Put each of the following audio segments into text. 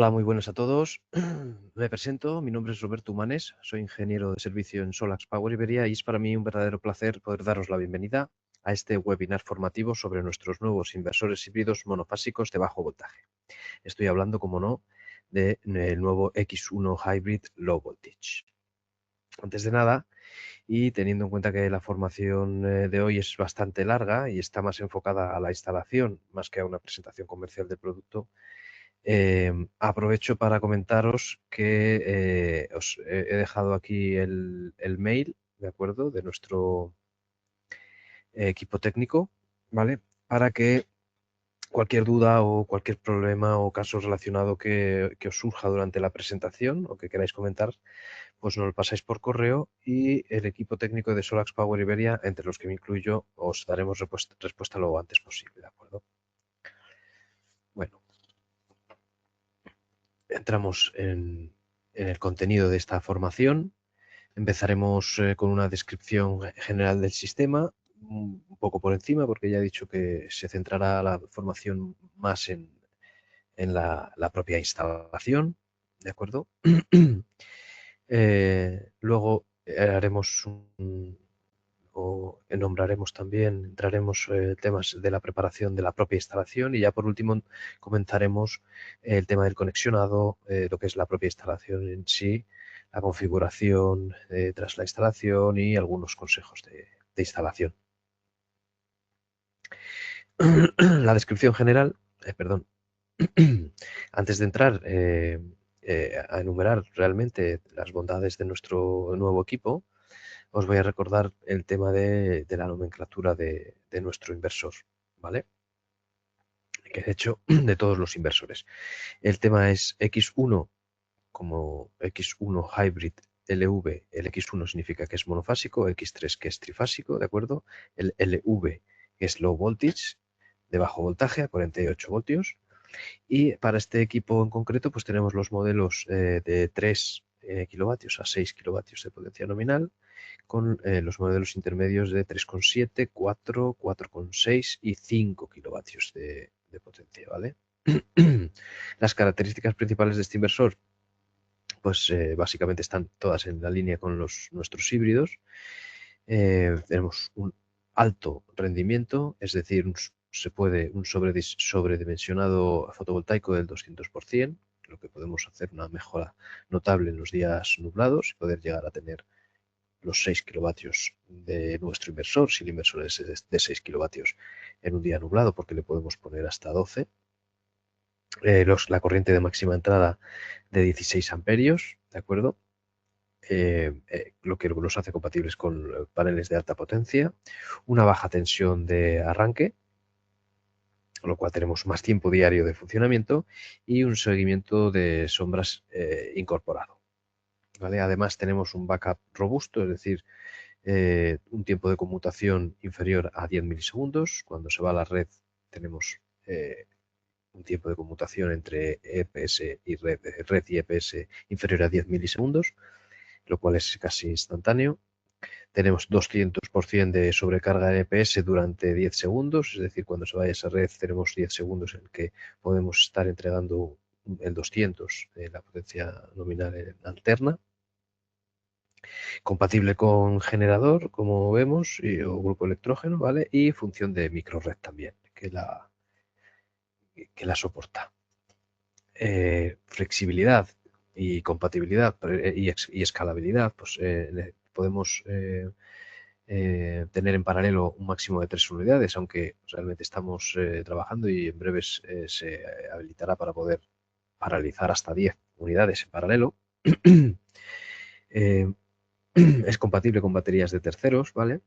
Hola, muy buenas a todos. Me presento, mi nombre es Roberto Humanes, soy ingeniero de servicio en Solax Power Iberia y es para mí un verdadero placer poder daros la bienvenida a este webinar formativo sobre nuestros nuevos inversores híbridos monofásicos de bajo voltaje. Estoy hablando, como no, del nuevo X1 Hybrid Low Voltage. Antes de nada, y teniendo en cuenta que la formación de hoy es bastante larga y está más enfocada a la instalación más que a una presentación comercial del producto, aprovecho para comentaros que os he dejado aquí el mail, ¿de acuerdo? De nuestro equipo técnico, ¿vale? Para que cualquier duda o cualquier problema o caso relacionado que os surja durante la presentación o que queráis comentar, pues nos lo pasáis por correo y el equipo técnico de Solax Power Iberia, entre los que me incluyo, os daremos respuesta lo antes posible, ¿de acuerdo? Bueno, entramos en el contenido de esta formación. Empezaremos con una descripción general del sistema, un poco por encima, porque ya he dicho que se centrará la formación más en la propia instalación, ¿de acuerdo? Luego haremos o nombraremos también, entraremos temas de la preparación de la propia instalación y ya por último comenzaremos el tema del conexionado, lo que es la propia instalación en sí, la configuración tras la instalación y algunos consejos de instalación. La descripción general, perdón, antes de entrar a enumerar realmente las bondades de nuestro nuevo equipo, os voy a recordar el tema de la nomenclatura de nuestro inversor, ¿vale? Que de hecho, de todos los inversores. El tema es X1 como X1 Hybrid LV. El X1 significa que es monofásico, X3 que es trifásico, ¿de acuerdo? El LV que es Low Voltage, de bajo voltaje a 48 voltios. Y para este equipo en concreto, pues tenemos los modelos de 3 kilovatios a 6 kilovatios de potencia nominal, con los modelos intermedios de 3,7, 4, 4,6 y 5 kilovatios de potencia, ¿vale? Las características principales de este inversor, pues básicamente están todas en la línea con nuestros híbridos. Tenemos un alto rendimiento, es decir, un sobredimensionado fotovoltaico del 200%, lo que podemos hacer una mejora notable en los días nublados y poder llegar a tener los 6 kilovatios de nuestro inversor, si el inversor es de 6 kilovatios en un día nublado, porque le podemos poner hasta 12. La corriente de máxima entrada de 16 amperios, ¿de acuerdo? Lo que los hace compatibles con paneles de alta potencia, una baja tensión de arranque, con lo cual tenemos más tiempo diario de funcionamiento y un seguimiento de sombras incorporado, ¿vale? Además tenemos un backup robusto, es decir, un tiempo de conmutación inferior a 10 milisegundos. Cuando se va a la red tenemos un tiempo de conmutación entre EPS y red y EPS inferior a 10 milisegundos, lo cual es casi instantáneo. Tenemos 200% de sobrecarga en EPS durante 10 segundos, es decir, cuando se vaya a esa red tenemos 10 segundos en que podemos estar entregando el 200 de la potencia nominal en alterna. Compatible con generador, como vemos, o grupo electrógeno, ¿vale? Y función de microred también, que la soporta. Flexibilidad y compatibilidad y escalabilidad, pues podemos tener en paralelo un máximo de 3 unidades, aunque realmente estamos trabajando y en breves se habilitará para poder paralizar hasta 10 unidades en paralelo. Eh, es compatible con baterías de terceros, ¿vale?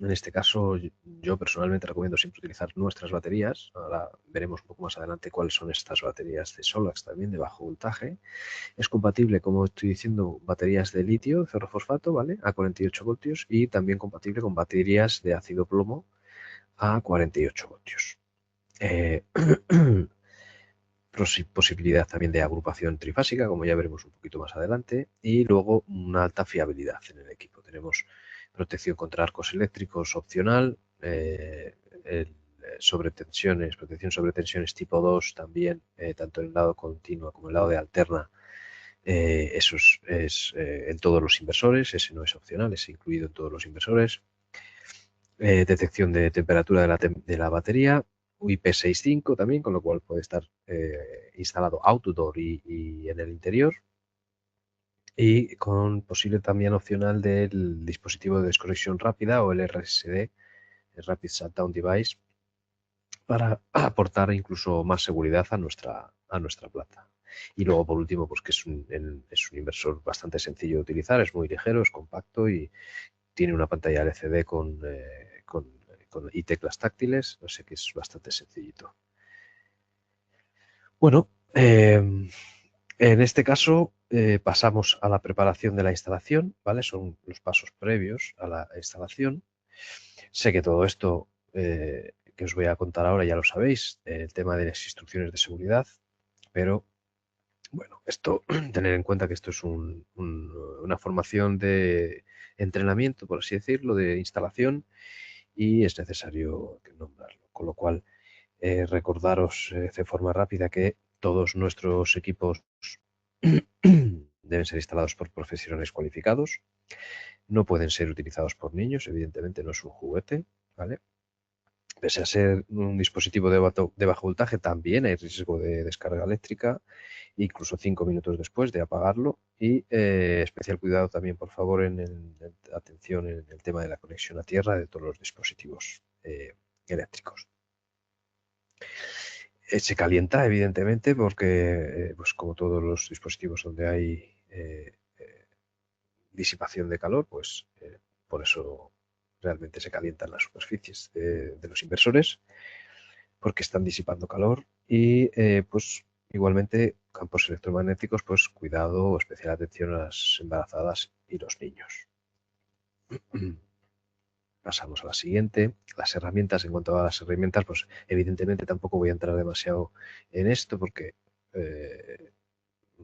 En este caso, yo personalmente recomiendo siempre utilizar nuestras baterías. Ahora veremos un poco más adelante cuáles son estas baterías de Solax también de bajo voltaje. Es compatible, como estoy diciendo, baterías de litio, ferrofosfato, ¿vale? A 48 voltios y también compatible con baterías de ácido plomo a 48 voltios. Posibilidad también de agrupación trifásica, como ya veremos un poquito más adelante, y luego una alta fiabilidad en el equipo. Tenemos protección contra arcos eléctricos opcional, sobre tensiones, protección sobre tensiones tipo 2 también, tanto en el lado continua como en el lado de alterna. Eso es en todos los inversores, ese no es opcional, es incluido en todos los inversores. Detección de temperatura de la batería, IP65 también, con lo cual puede estar instalado outdoor y en el interior. Y con posible también opcional del dispositivo de desconexión rápida o el RSD, el Rapid Shutdown Device, para aportar incluso más seguridad a nuestra planta. Y luego, por último, pues que es un inversor bastante sencillo de utilizar, es muy ligero, es compacto y tiene una pantalla LCD y teclas táctiles, así que es bastante sencillito. Bueno, en este caso pasamos a la preparación de la instalación, ¿vale? Son los pasos previos a la instalación. Sé que todo esto que os voy a contar ahora ya lo sabéis, el tema de las instrucciones de seguridad, pero bueno, esto, tener en cuenta que esto es una formación de entrenamiento, por así decirlo, de instalación y es necesario nombrarlo. Con lo cual, recordaros de forma rápida que todos nuestros equipos deben ser instalados por profesionales cualificados, no pueden ser utilizados por niños, evidentemente no es un juguete, ¿vale? Pese a ser un dispositivo de bajo voltaje, también hay riesgo de descarga eléctrica, incluso 5 minutos después de apagarlo. Y especial cuidado también, por favor, atención en el tema de la conexión a tierra de todos los dispositivos eléctricos. Se calienta, evidentemente, porque, pues como todos los dispositivos donde hay disipación de calor, pues por eso realmente se calientan las superficies de los inversores, porque están disipando calor y pues igualmente campos electromagnéticos, pues cuidado o especial atención a las embarazadas y los niños. Pasamos a la siguiente, las herramientas. En cuanto a las herramientas, pues evidentemente tampoco voy a entrar demasiado en esto porque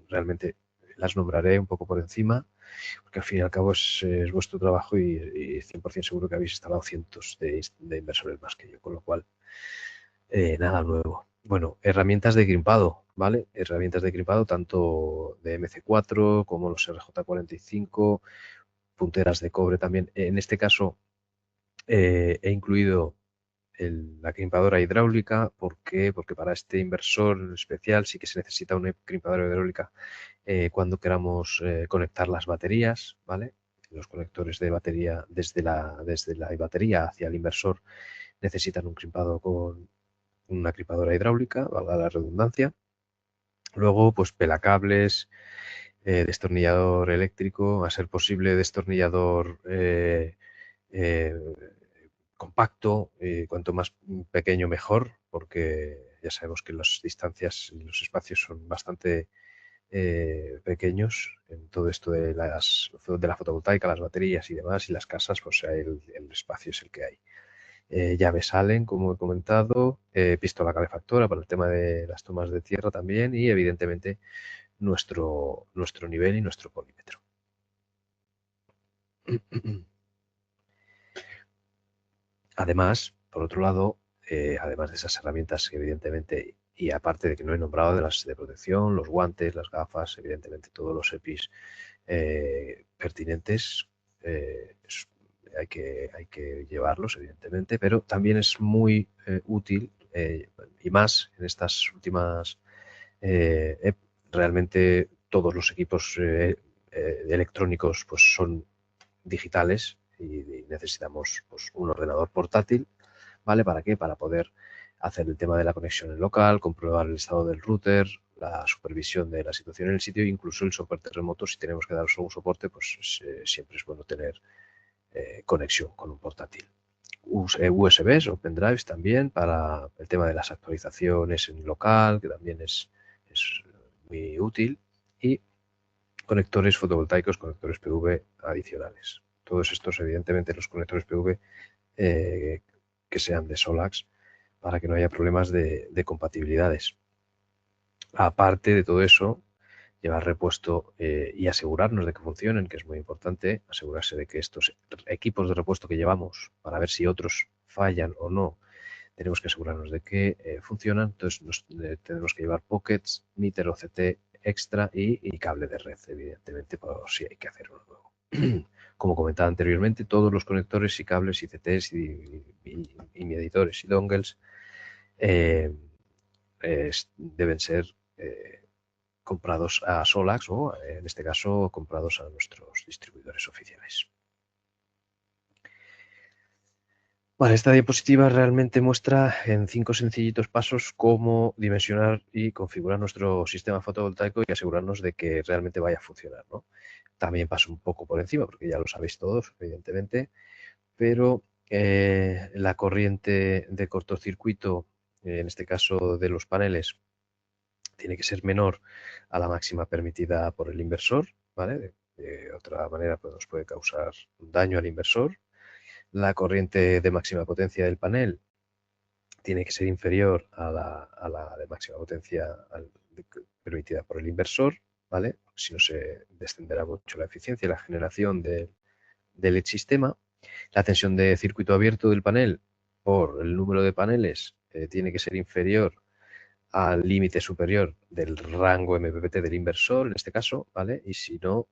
realmente las nombraré un poco por encima, porque al fin y al cabo es vuestro trabajo y 100% seguro que habéis instalado cientos de inversores más que yo, con lo cual nada nuevo. Bueno, herramientas de crimpado, ¿vale? Herramientas de crimpado tanto de MC4 como los RJ45, punteras de cobre también. En este caso he incluido la crimpadora hidráulica. ¿Por qué? Porque para este inversor en especial sí que se necesita una crimpadora hidráulica cuando queramos conectar las baterías, ¿vale? Los conectores de batería desde la batería hacia el inversor necesitan un crimpado con una cripadora hidráulica, valga la redundancia. Luego, pues pelacables, destornillador eléctrico, a ser posible destornillador eh, compacto, cuanto más pequeño mejor, porque ya sabemos que las distancias y los espacios son bastante pequeños en todo esto de la fotovoltaica, las baterías y demás, y las casas, pues el espacio es el que hay. Llaves Allen, como he comentado, pistola calefactora para el tema de las tomas de tierra también y evidentemente nuestro nivel y nuestro polímetro. Además, por otro lado, además de esas herramientas evidentemente, y aparte de que no he nombrado de las de protección, los guantes, las gafas, evidentemente todos los EPIs pertinentes, hay que llevarlos, evidentemente, pero también es muy útil y más en estas últimas, realmente todos los equipos electrónicos pues son digitales y necesitamos pues, un ordenador portátil, ¿vale? ¿Para qué? Para poder hacer el tema de la conexión en local, comprobar el estado del router, la supervisión de la situación en el sitio, incluso el soporte remoto. Si tenemos que dar solo un soporte, pues siempre es bueno tener conexión con un portátil. USBs o pendrives también para el tema de las actualizaciones en local, que también es muy útil. Y conectores fotovoltaicos, conectores PV adicionales. Todos estos, evidentemente, los conectores PV que sean de Solax para que no haya problemas de compatibilidades. Aparte de todo eso, llevar repuesto y asegurarnos de que funcionen, que es muy importante, asegurarse de que estos equipos de repuesto que llevamos para ver si otros fallan o no, tenemos que asegurarnos de que funcionan. Entonces tenemos que llevar pockets, meter OCT extra y cable de red, evidentemente, por si hay que hacer uno nuevo. Como comentaba anteriormente, todos los conectores y cables y CTs y medidores y dongles deben ser comprados a Solax o, en este caso, comprados a nuestros distribuidores oficiales. Vale, esta diapositiva realmente muestra en 5 sencillitos pasos cómo dimensionar y configurar nuestro sistema fotovoltaico y asegurarnos de que realmente vaya a funcionar, ¿no? También paso un poco por encima porque ya lo sabéis todos, evidentemente, pero la corriente de cortocircuito, en este caso de los paneles, tiene que ser menor a la máxima permitida por el inversor, ¿vale? De otra manera pues, nos puede causar daño al inversor. La corriente de máxima potencia del panel tiene que ser inferior a la de máxima potencia permitida por el inversor, ¿vale? Si no se descenderá mucho la eficiencia y la generación del sistema. La tensión de circuito abierto del panel por el número de paneles tiene que ser inferior al límite superior del rango MPPT del inversor, en este caso, ¿vale? Y si no,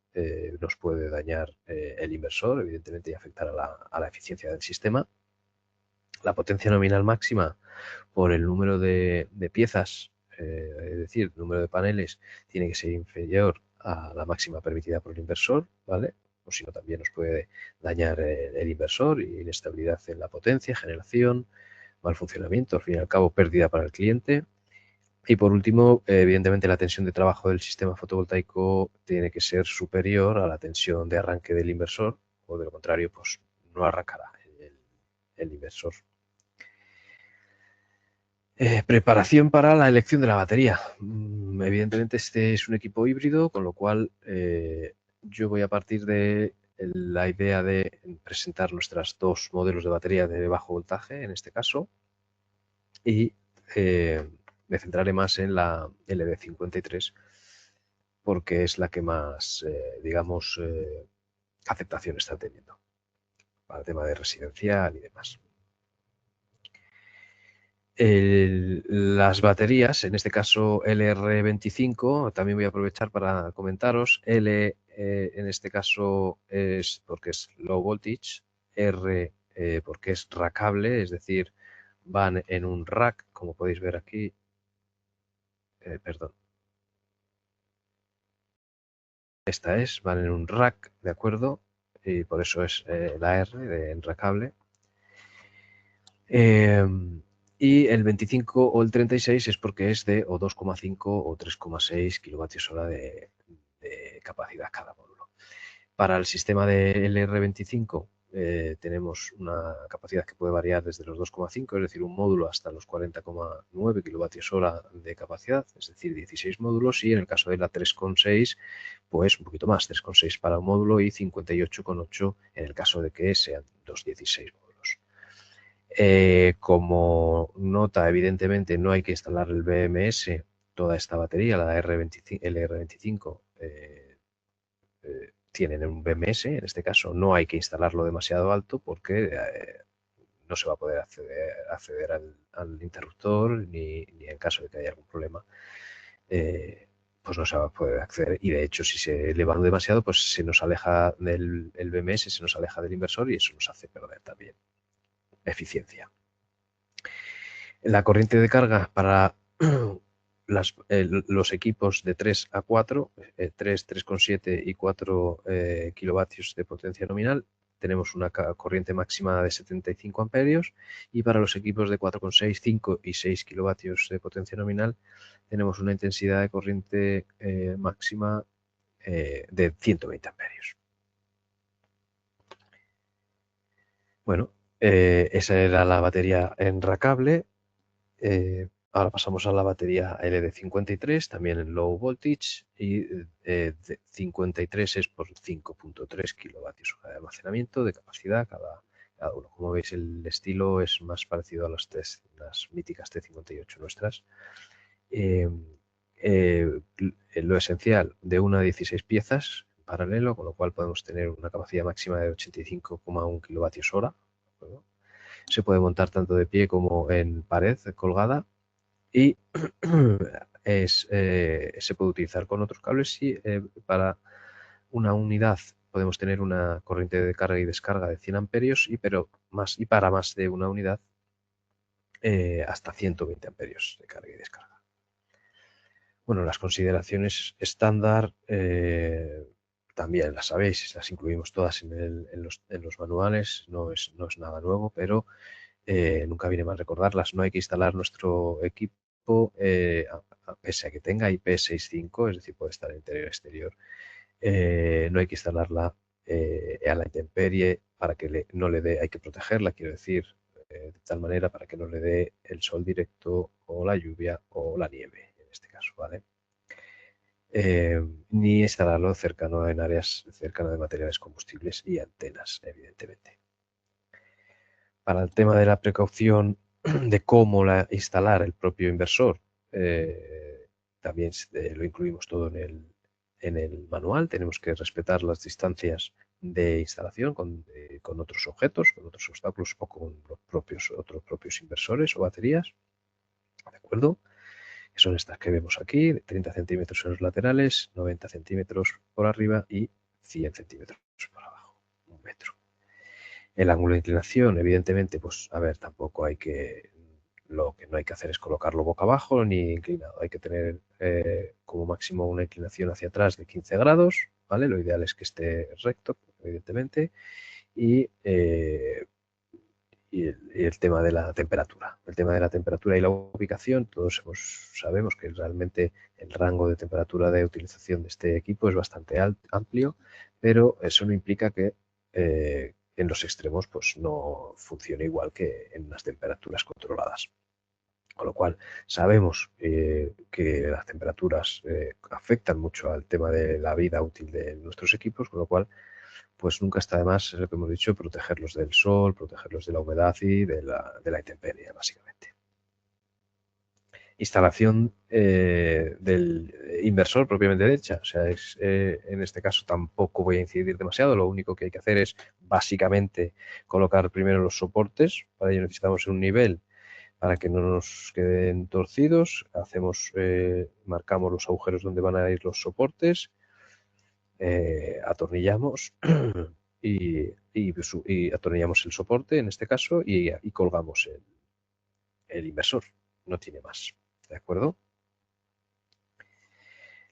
nos puede dañar el inversor, evidentemente, y afectar a la eficiencia del sistema. La potencia nominal máxima por el número de piezas, es decir, el número de paneles, tiene que ser inferior a la máxima permitida por el inversor, ¿vale? O si no, también nos puede dañar el inversor y inestabilidad en la potencia, generación, mal funcionamiento, al fin y al cabo, pérdida para el cliente. Y por último, evidentemente, la tensión de trabajo del sistema fotovoltaico tiene que ser superior a la tensión de arranque del inversor, o de lo contrario, pues no arrancará el inversor. Preparación para la elección de la batería. Evidentemente este es un equipo híbrido, con lo cual yo voy a partir de la idea de presentar nuestros dos modelos de batería de bajo voltaje, en este caso, y me centraré más en la LD53 porque es la que más, digamos, aceptación está teniendo para el tema de residencial y demás. Las baterías, en este caso LR25, también voy a aprovechar para comentaros. L en este caso es porque es low voltage, R porque es rackable, es decir, van en un rack, como podéis ver aquí. Perdón. Esta es, van en un rack, ¿de acuerdo? Y por eso es la R de enracable. Y el 25 o el 36 es porque es de o 2,5 o 3,6 kilovatios hora de capacidad cada módulo. Para el sistema de LR25 tenemos una capacidad que puede variar desde los 2,5, es decir, un módulo hasta los 40,9 kilovatios hora de capacidad, es decir, 16 módulos, y en el caso de la 3,6, pues un poquito más, 3,6 para un módulo y 58,8 en el caso de que sean los 16 módulos. Como nota, evidentemente no hay que instalar el BMS, toda esta batería, la R25, LR25, tienen un BMS, en este caso no hay que instalarlo demasiado alto porque no se va a poder acceder al interruptor ni en caso de que haya algún problema, pues no se va a poder acceder. Y de hecho, si se eleva demasiado, pues se nos aleja el BMS, se nos aleja del inversor y eso nos hace perder también eficiencia. La corriente de carga para los equipos de 3 a 4, 3, 3,7 y 4 kilovatios de potencia nominal, tenemos una corriente máxima de 75 amperios, y para los equipos de 4,6, 5 y 6 kilovatios de potencia nominal tenemos una intensidad de corriente máxima de 120 amperios. Bueno, esa era la batería enracable. Ahora pasamos a la batería LD53, también en low voltage, y 53 es por 5,3 kilovatios hora de almacenamiento de capacidad cada uno. Como veis, el estilo es más parecido a las míticas T58 nuestras. Lo esencial, de 1 a 16 piezas en paralelo, con lo cual podemos tener una capacidad máxima de 85,1 kilovatios hora. Se puede montar tanto de pie como en pared colgada y se puede utilizar con otros cables y para una unidad podemos tener una corriente de carga y descarga de 100 amperios y para más de una unidad hasta 120 amperios de carga y descarga. Bueno, las consideraciones estándar también las sabéis, las incluimos todas en los manuales, no es nada nuevo, pero nunca viene mal recordarlas. No hay que instalar nuestro equipo, pese a que tenga IP65, es decir, puede estar en interior exterior. No hay que instalarla a la intemperie para que no le dé, hay que protegerla, quiero decir, de tal manera para que no le dé el sol directo o la lluvia o la nieve, en este caso, ¿vale? Ni instalarlo cercano en áreas cercano de materiales combustibles y antenas, evidentemente. Para el tema de la precaución de cómo instalar el propio inversor, también lo incluimos todo en el manual. Tenemos que respetar las distancias de instalación con otros objetos, con otros obstáculos o con otros propios inversores o baterías. ¿De acuerdo? Que son estas que vemos aquí, de 30 centímetros en los laterales, 90 centímetros por arriba y 100 centímetros por abajo, 1 metro. El ángulo de inclinación, evidentemente, pues a ver, tampoco lo que no hay que hacer es colocarlo boca abajo ni inclinado. Hay que tener como máximo una inclinación hacia atrás de 15 grados, ¿vale? Lo ideal es que esté recto, evidentemente. Y el tema de la temperatura. El tema de la temperatura y la ubicación, todos sabemos que realmente el rango de temperatura de utilización de este equipo es bastante amplio, pero eso no implica que en los extremos pues no funcione igual que en las temperaturas controladas. Con lo cual, sabemos que las temperaturas afectan mucho al tema de la vida útil de nuestros equipos, con lo cual pues nunca está de más, es lo que hemos dicho, protegerlos del sol, protegerlos de la humedad y de la intemperie, básicamente. Instalación del inversor propiamente dicha, o sea, en este caso tampoco voy a incidir demasiado, lo único que hay que hacer es básicamente colocar primero los soportes, para ello necesitamos un nivel para que no nos queden torcidos, marcamos los agujeros donde van a ir los soportes, atornillamos y atornillamos el soporte en este caso y colgamos el inversor. No tiene más. ¿De acuerdo?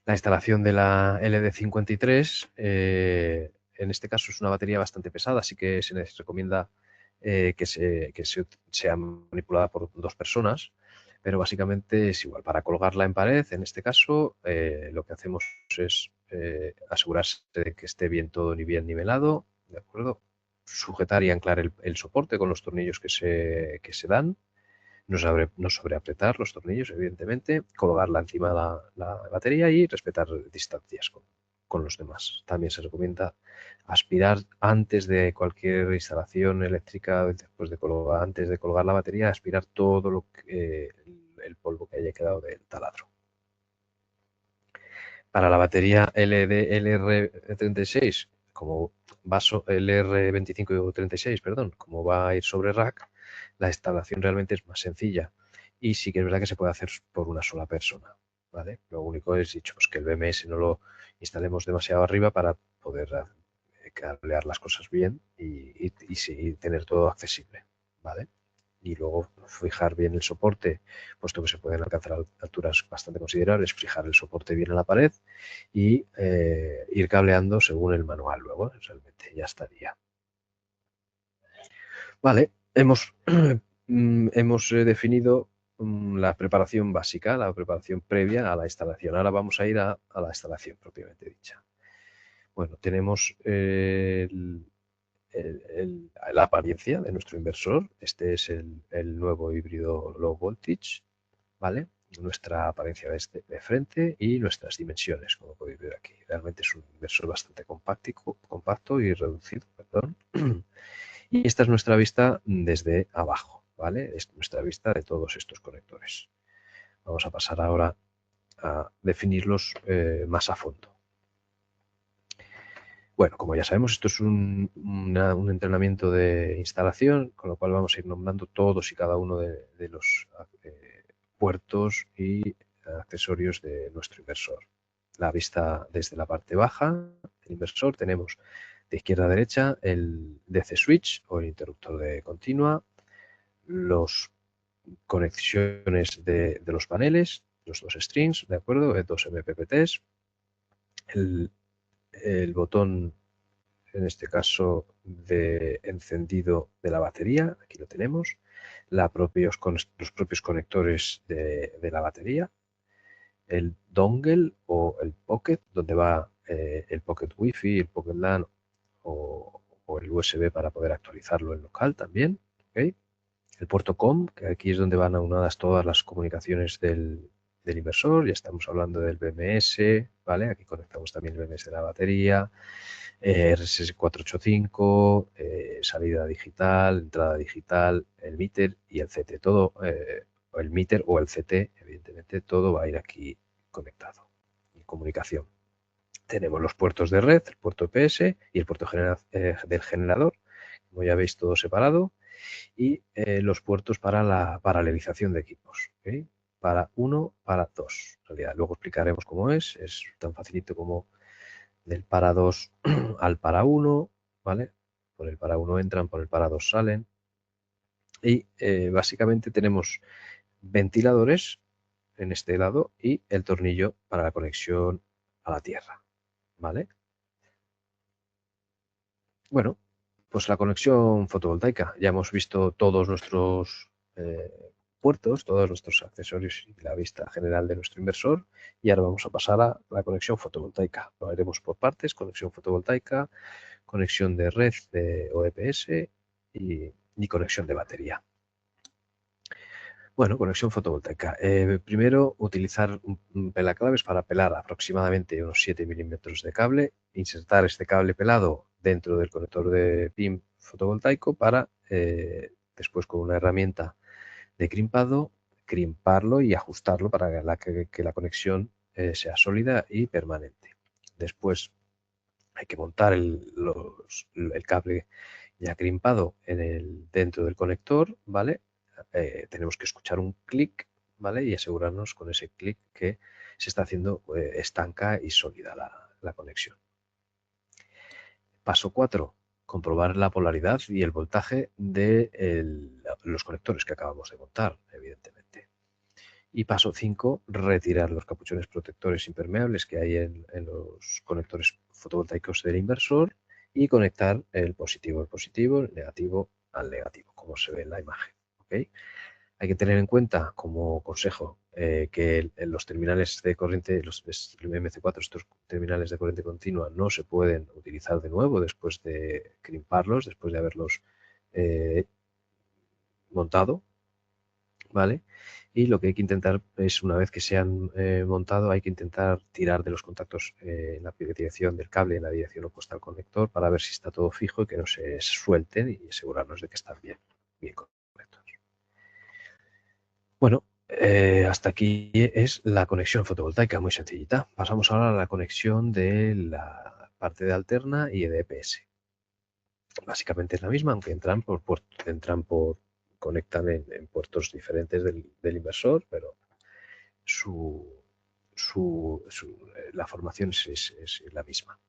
La instalación de la LD53, en este caso es una batería bastante pesada, así que se les recomienda que sea manipulada por 2 personas, pero básicamente es igual. Para colgarla en pared, en este caso, lo que hacemos es asegurarse de que esté bien todo bien nivelado, ¿de acuerdo? Sujetar y anclar el soporte con los tornillos que se dan, no sobreapretar los tornillos, evidentemente, colocarla encima de la batería y respetar distancias con los demás. También se recomienda aspirar antes de cualquier instalación eléctrica, antes de colgar la batería, aspirar todo el polvo que haya quedado del taladro. Para la batería LR36, como LR2536, perdón, como va a ir sobre rack, la instalación realmente es más sencilla y sí que es verdad que se puede hacer por una sola persona, ¿vale? Lo único es dicho pues que el BMS no lo instalemos demasiado arriba para poder cablear las cosas bien y tener todo accesible, ¿vale? Y luego fijar bien el soporte, puesto que se pueden alcanzar alturas bastante considerables, fijar el soporte bien en la pared y ir cableando según el manual luego, realmente ya estaría. Vale, hemos definido la preparación básica, la preparación previa a la instalación. Ahora vamos a ir a la instalación propiamente dicha. Bueno, tenemos la apariencia de nuestro inversor. Este es el nuevo híbrido low voltage, ¿vale? Nuestra apariencia de frente y nuestras dimensiones, como podéis ver aquí. Realmente es un inversor bastante compacto y reducido, perdón. Y esta es nuestra vista desde abajo, ¿vale? Es nuestra vista de todos estos conectores. Vamos a pasar ahora a definirlos más a fondo. Bueno, como ya sabemos, esto es un entrenamiento de instalación, con lo cual vamos a ir nombrando todos y cada uno de los puertos y accesorios de nuestro inversor. La vista desde la parte baja del inversor tenemos de izquierda a derecha el DC switch o el interruptor de continua, los conexiones de los paneles, los dos strings, ¿de acuerdo? Dos MPPTs, el botón, en este caso, de encendido de la batería, aquí lo tenemos, los propios conectores de la batería, el dongle o el pocket, donde va el pocket wifi, el pocket LAN o el USB para poder actualizarlo en local también, ¿ok? El puerto COM, que aquí es donde van aunadas todas las comunicaciones del inversor, ya estamos hablando del BMS, ¿vale? Aquí conectamos también el BMS de la batería, RS485, salida digital, entrada digital, el meter y el CT, todo, el meter o el CT, evidentemente, todo va a ir aquí conectado en comunicación. Tenemos los puertos de red, el puerto EPS y el puerto del generador, como ya veis, todo separado, y los puertos para la paralelización de equipos. ¿Okay? Para 1, para 2. En realidad, luego explicaremos cómo es tan facilito como del para 2 al para 1, ¿vale? Por el para 1 entran, por el para 2 salen. Y básicamente tenemos ventiladores en este lado y el tornillo para la conexión a la tierra, ¿vale? Bueno, pues la conexión fotovoltaica. Ya hemos visto todos nuestros puertos, todos nuestros accesorios y la vista general de nuestro inversor. Y ahora vamos a pasar a la conexión fotovoltaica. Lo haremos por partes, conexión fotovoltaica, conexión de red de OEPS y conexión de batería. Bueno, conexión fotovoltaica. Primero, utilizar un pelaclaves para pelar aproximadamente unos 7 milímetros de cable, insertar este cable pelado dentro del conector de PIN fotovoltaico para, después con una herramienta de crimpado, crimparlo y ajustarlo para que la conexión sea sólida y permanente. Después hay que montar el cable ya crimpado dentro del conector, ¿vale? Tenemos que escuchar un clic, ¿vale? Y asegurarnos con ese clic que se está haciendo estanca y sólida la conexión. Paso 4, comprobar la polaridad y el voltaje de los conectores que acabamos de montar, evidentemente. Y paso 5, retirar los capuchones protectores impermeables que hay en los conectores fotovoltaicos del inversor y conectar el positivo al positivo, el negativo al negativo, como se ve en la imagen. ¿Okay? Hay que tener en cuenta, como consejo, que los terminales de corriente, los MC4, estos terminales de corriente continua, no se pueden utilizar de nuevo después de crimparlos, después de haberlos eh, montado, ¿vale? Y lo que hay que intentar es, una vez que se han montado, hay que intentar tirar de los contactos en la dirección del cable, en la dirección opuesta al conector, para ver si está todo fijo y que no se suelten y asegurarnos de que están bien correctos. Bueno, hasta aquí es la conexión fotovoltaica, muy sencillita. Pasamos ahora a la conexión de la parte de alterna y de EPS. Básicamente es la misma, aunque conectan en puertos diferentes del inversor, pero la formación es la misma.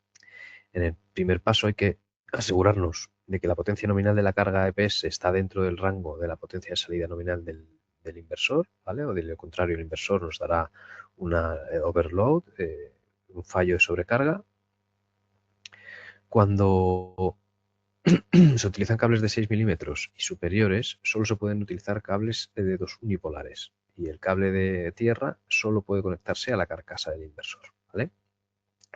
En el primer paso hay que asegurarnos de que la potencia nominal de la carga EPS está dentro del rango de la potencia de salida nominal del inversor, ¿vale? O de lo contrario, el inversor nos dará una overload, un fallo de sobrecarga. Cuando se utilizan cables de 6 milímetros y superiores, solo se pueden utilizar cables de dos unipolares y el cable de tierra solo puede conectarse a la carcasa del inversor, ¿vale?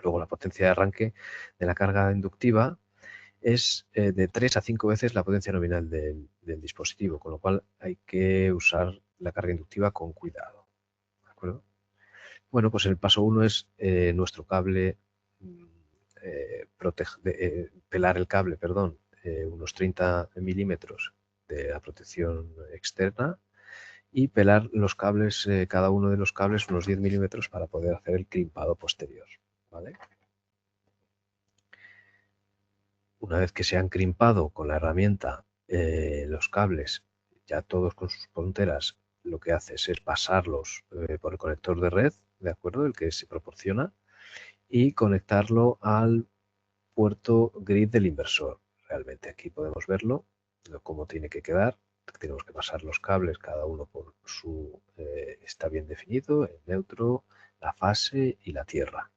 Luego la potencia de arranque de la carga inductiva es de 3 a 5 veces la potencia nominal del dispositivo, con lo cual hay que usar la carga inductiva con cuidado. ¿De acuerdo? Bueno, pues el paso 1 es nuestro cable, pelar el cable, perdón, unos 30 milímetros de la protección externa y pelar los cables, cada uno de los cables unos 10 milímetros para poder hacer el crimpado posterior. ¿Vale? Una vez que se han crimpado con la herramienta los cables, ya todos con sus punteras, lo que haces es pasarlos por el conector de red, ¿de acuerdo? El que se proporciona, y conectarlo al puerto grid del inversor. Realmente aquí podemos verlo, cómo tiene que quedar. Tenemos que pasar los cables, cada uno por su... está bien definido, el neutro, la fase y la tierra.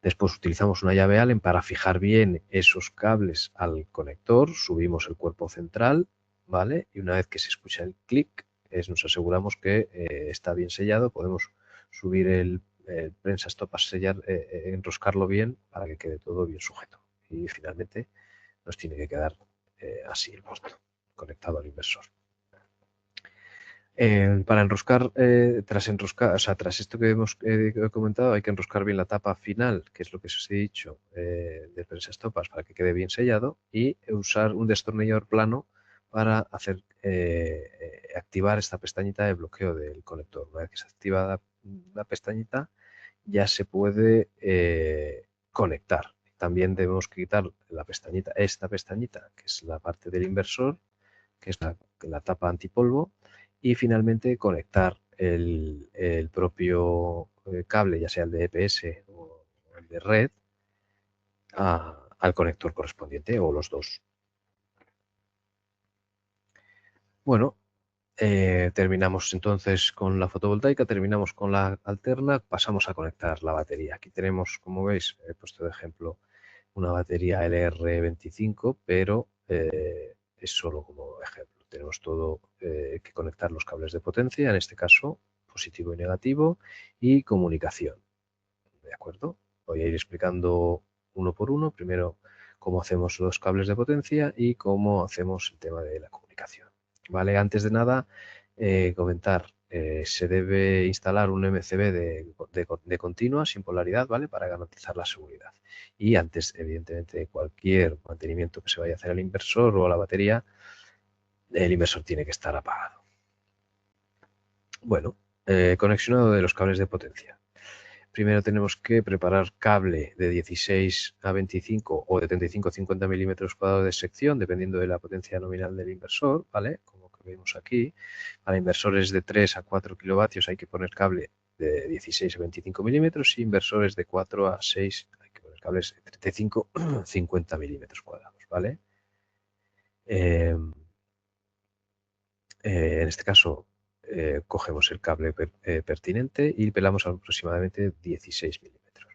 Después utilizamos una llave Allen para fijar bien esos cables al conector, subimos el cuerpo central, ¿vale? Y una vez que se escucha el clic, nos aseguramos que está bien sellado, podemos subir el prensa stop a sellar, enroscarlo bien para que quede todo bien sujeto. Y finalmente nos tiene que quedar así el puerto, conectado al inversor. Para enroscar, tras esto que hemos comentado, hay que enroscar bien la tapa final, que es lo que os he dicho, de prensa estopas para que quede bien sellado, y usar un destornillador plano para hacer activar esta pestañita de bloqueo del conector. Una vez que se activa la pestañita, ya se puede conectar. También debemos quitar esta pestañita, que es la parte del inversor, que es la tapa antipolvo, y finalmente conectar el propio cable, ya sea el de EPS o el de red, al conector correspondiente o los dos. Bueno, terminamos entonces con la fotovoltaica, terminamos con la alterna, pasamos a conectar la batería. Aquí tenemos, como veis, he puesto de ejemplo una batería LR25, pero es solo como ejemplo. Tenemos todo que conectar los cables de potencia, en este caso positivo y negativo, y comunicación. ¿De acuerdo? Voy a ir explicando uno por uno. Primero, cómo hacemos los cables de potencia y cómo hacemos el tema de la comunicación. ¿Vale? Antes de nada, comentar, se debe instalar un MCB de continua sin polaridad, ¿vale? Para garantizar la seguridad. Y antes, evidentemente, de cualquier mantenimiento que se vaya a hacer al inversor o a la batería, el inversor tiene que estar apagado. Bueno, conexionado de los cables de potencia. Primero tenemos que preparar cable de 16 a 25 o de 35 a 50 milímetros cuadrados de sección, dependiendo de la potencia nominal del inversor, ¿vale? Como que vemos aquí. Para inversores de 3 a 4 kilovatios hay que poner cable de 16 a 25 milímetros, y inversores de 4 a 6 hay que poner cables de 35 a 50 milímetros cuadrados, ¿vale? En este caso, cogemos el cable pertinente y pelamos aproximadamente 16 milímetros.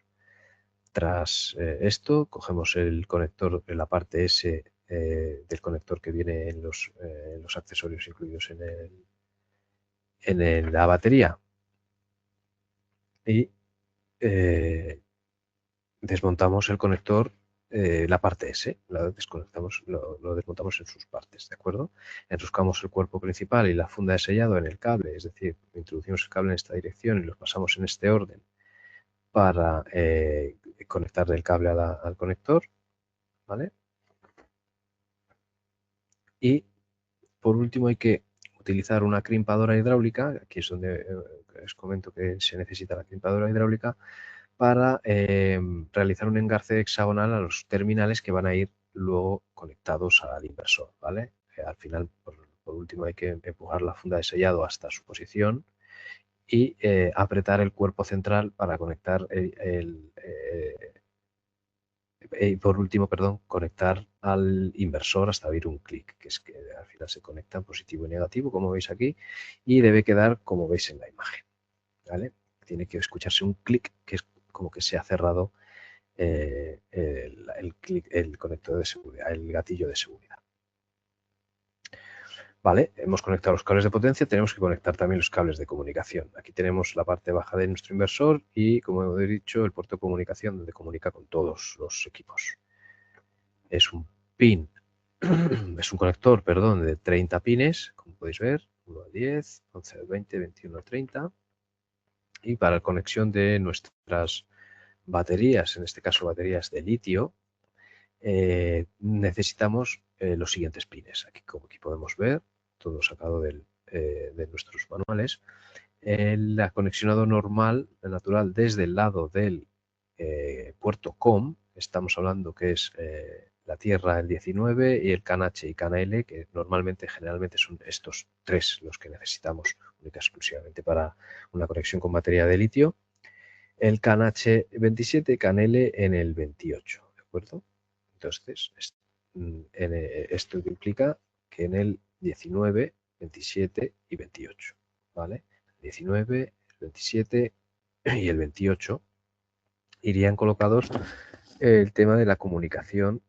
Tras esto, cogemos el conector, la parte S del conector que viene en los accesorios incluidos en la batería, y desmontamos el conector, la parte S, lo desmontamos en sus partes, ¿de acuerdo? Enroscamos el cuerpo principal y la funda de sellado en el cable, es decir, introducimos el cable en esta dirección y los pasamos en este orden para conectar el cable al conector, ¿vale? Y por último hay que utilizar una crimpadora hidráulica, aquí es donde os comento que se necesita la crimpadora hidráulica, para realizar un engarce hexagonal a los terminales que van a ir luego conectados al inversor, ¿vale? Al final, por último, hay que empujar la funda de sellado hasta su posición y apretar el cuerpo central para conectar y por último, perdón, conectar al inversor hasta oír un clic, que es que al final se conectan positivo y negativo, como veis aquí, y debe quedar como veis en la imagen, ¿vale? Tiene que escucharse un clic, que es como que se ha cerrado el conector de seguridad, el gatillo de seguridad. Vale, hemos conectado los cables de potencia, tenemos que conectar también los cables de comunicación. Aquí tenemos la parte baja de nuestro inversor y, como he dicho, el puerto de comunicación donde comunica con todos los equipos. Es un pin, es un conector, perdón, de 30 pines, como podéis ver, 1 al 10, 11 al 20, 21 al 30. Y para la conexión de nuestras baterías, en este caso baterías de litio, necesitamos los siguientes pines. Como aquí podemos ver, todo sacado de nuestros manuales. El conexionado normal, natural, desde el lado del puerto COM, estamos hablando que es la tierra el 19 y el CAN H y CAN L, que generalmente son estos tres los que necesitamos única y exclusivamente para una conexión con batería de litio. El CAN H27, CAN L en el 28, ¿de acuerdo? Entonces, esto implica que en el 19, 27 y 28, ¿vale? 19, el 27 y el 28 irían colocados el tema de la comunicación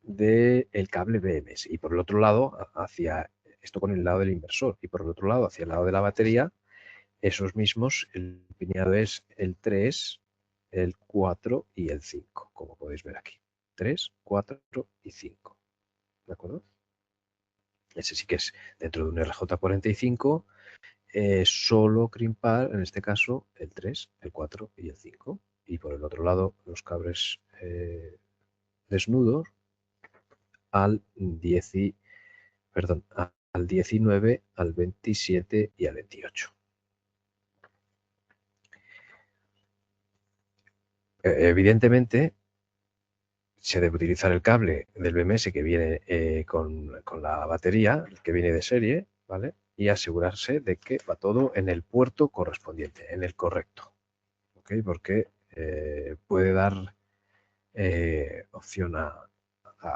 del cable BMS y por el otro lado hacia esto con el lado del inversor y por el otro lado hacia el lado de la batería esos mismos, el pineado es el 3, el 4 y el 5, como podéis ver aquí. 3, 4 y 5. ¿De acuerdo? Ese sí que es dentro de un RJ45, solo crimpar, en este caso, el 3, el 4 y el 5. Y por el otro lado, los cables desnudos al 10 al 19, al 27 y al 28. Evidentemente, se debe utilizar el cable del BMS que viene con la batería, que viene de serie, ¿vale? Y asegurarse de que va todo en el puerto correspondiente, en el correcto, ¿ok? Porque puede dar opción a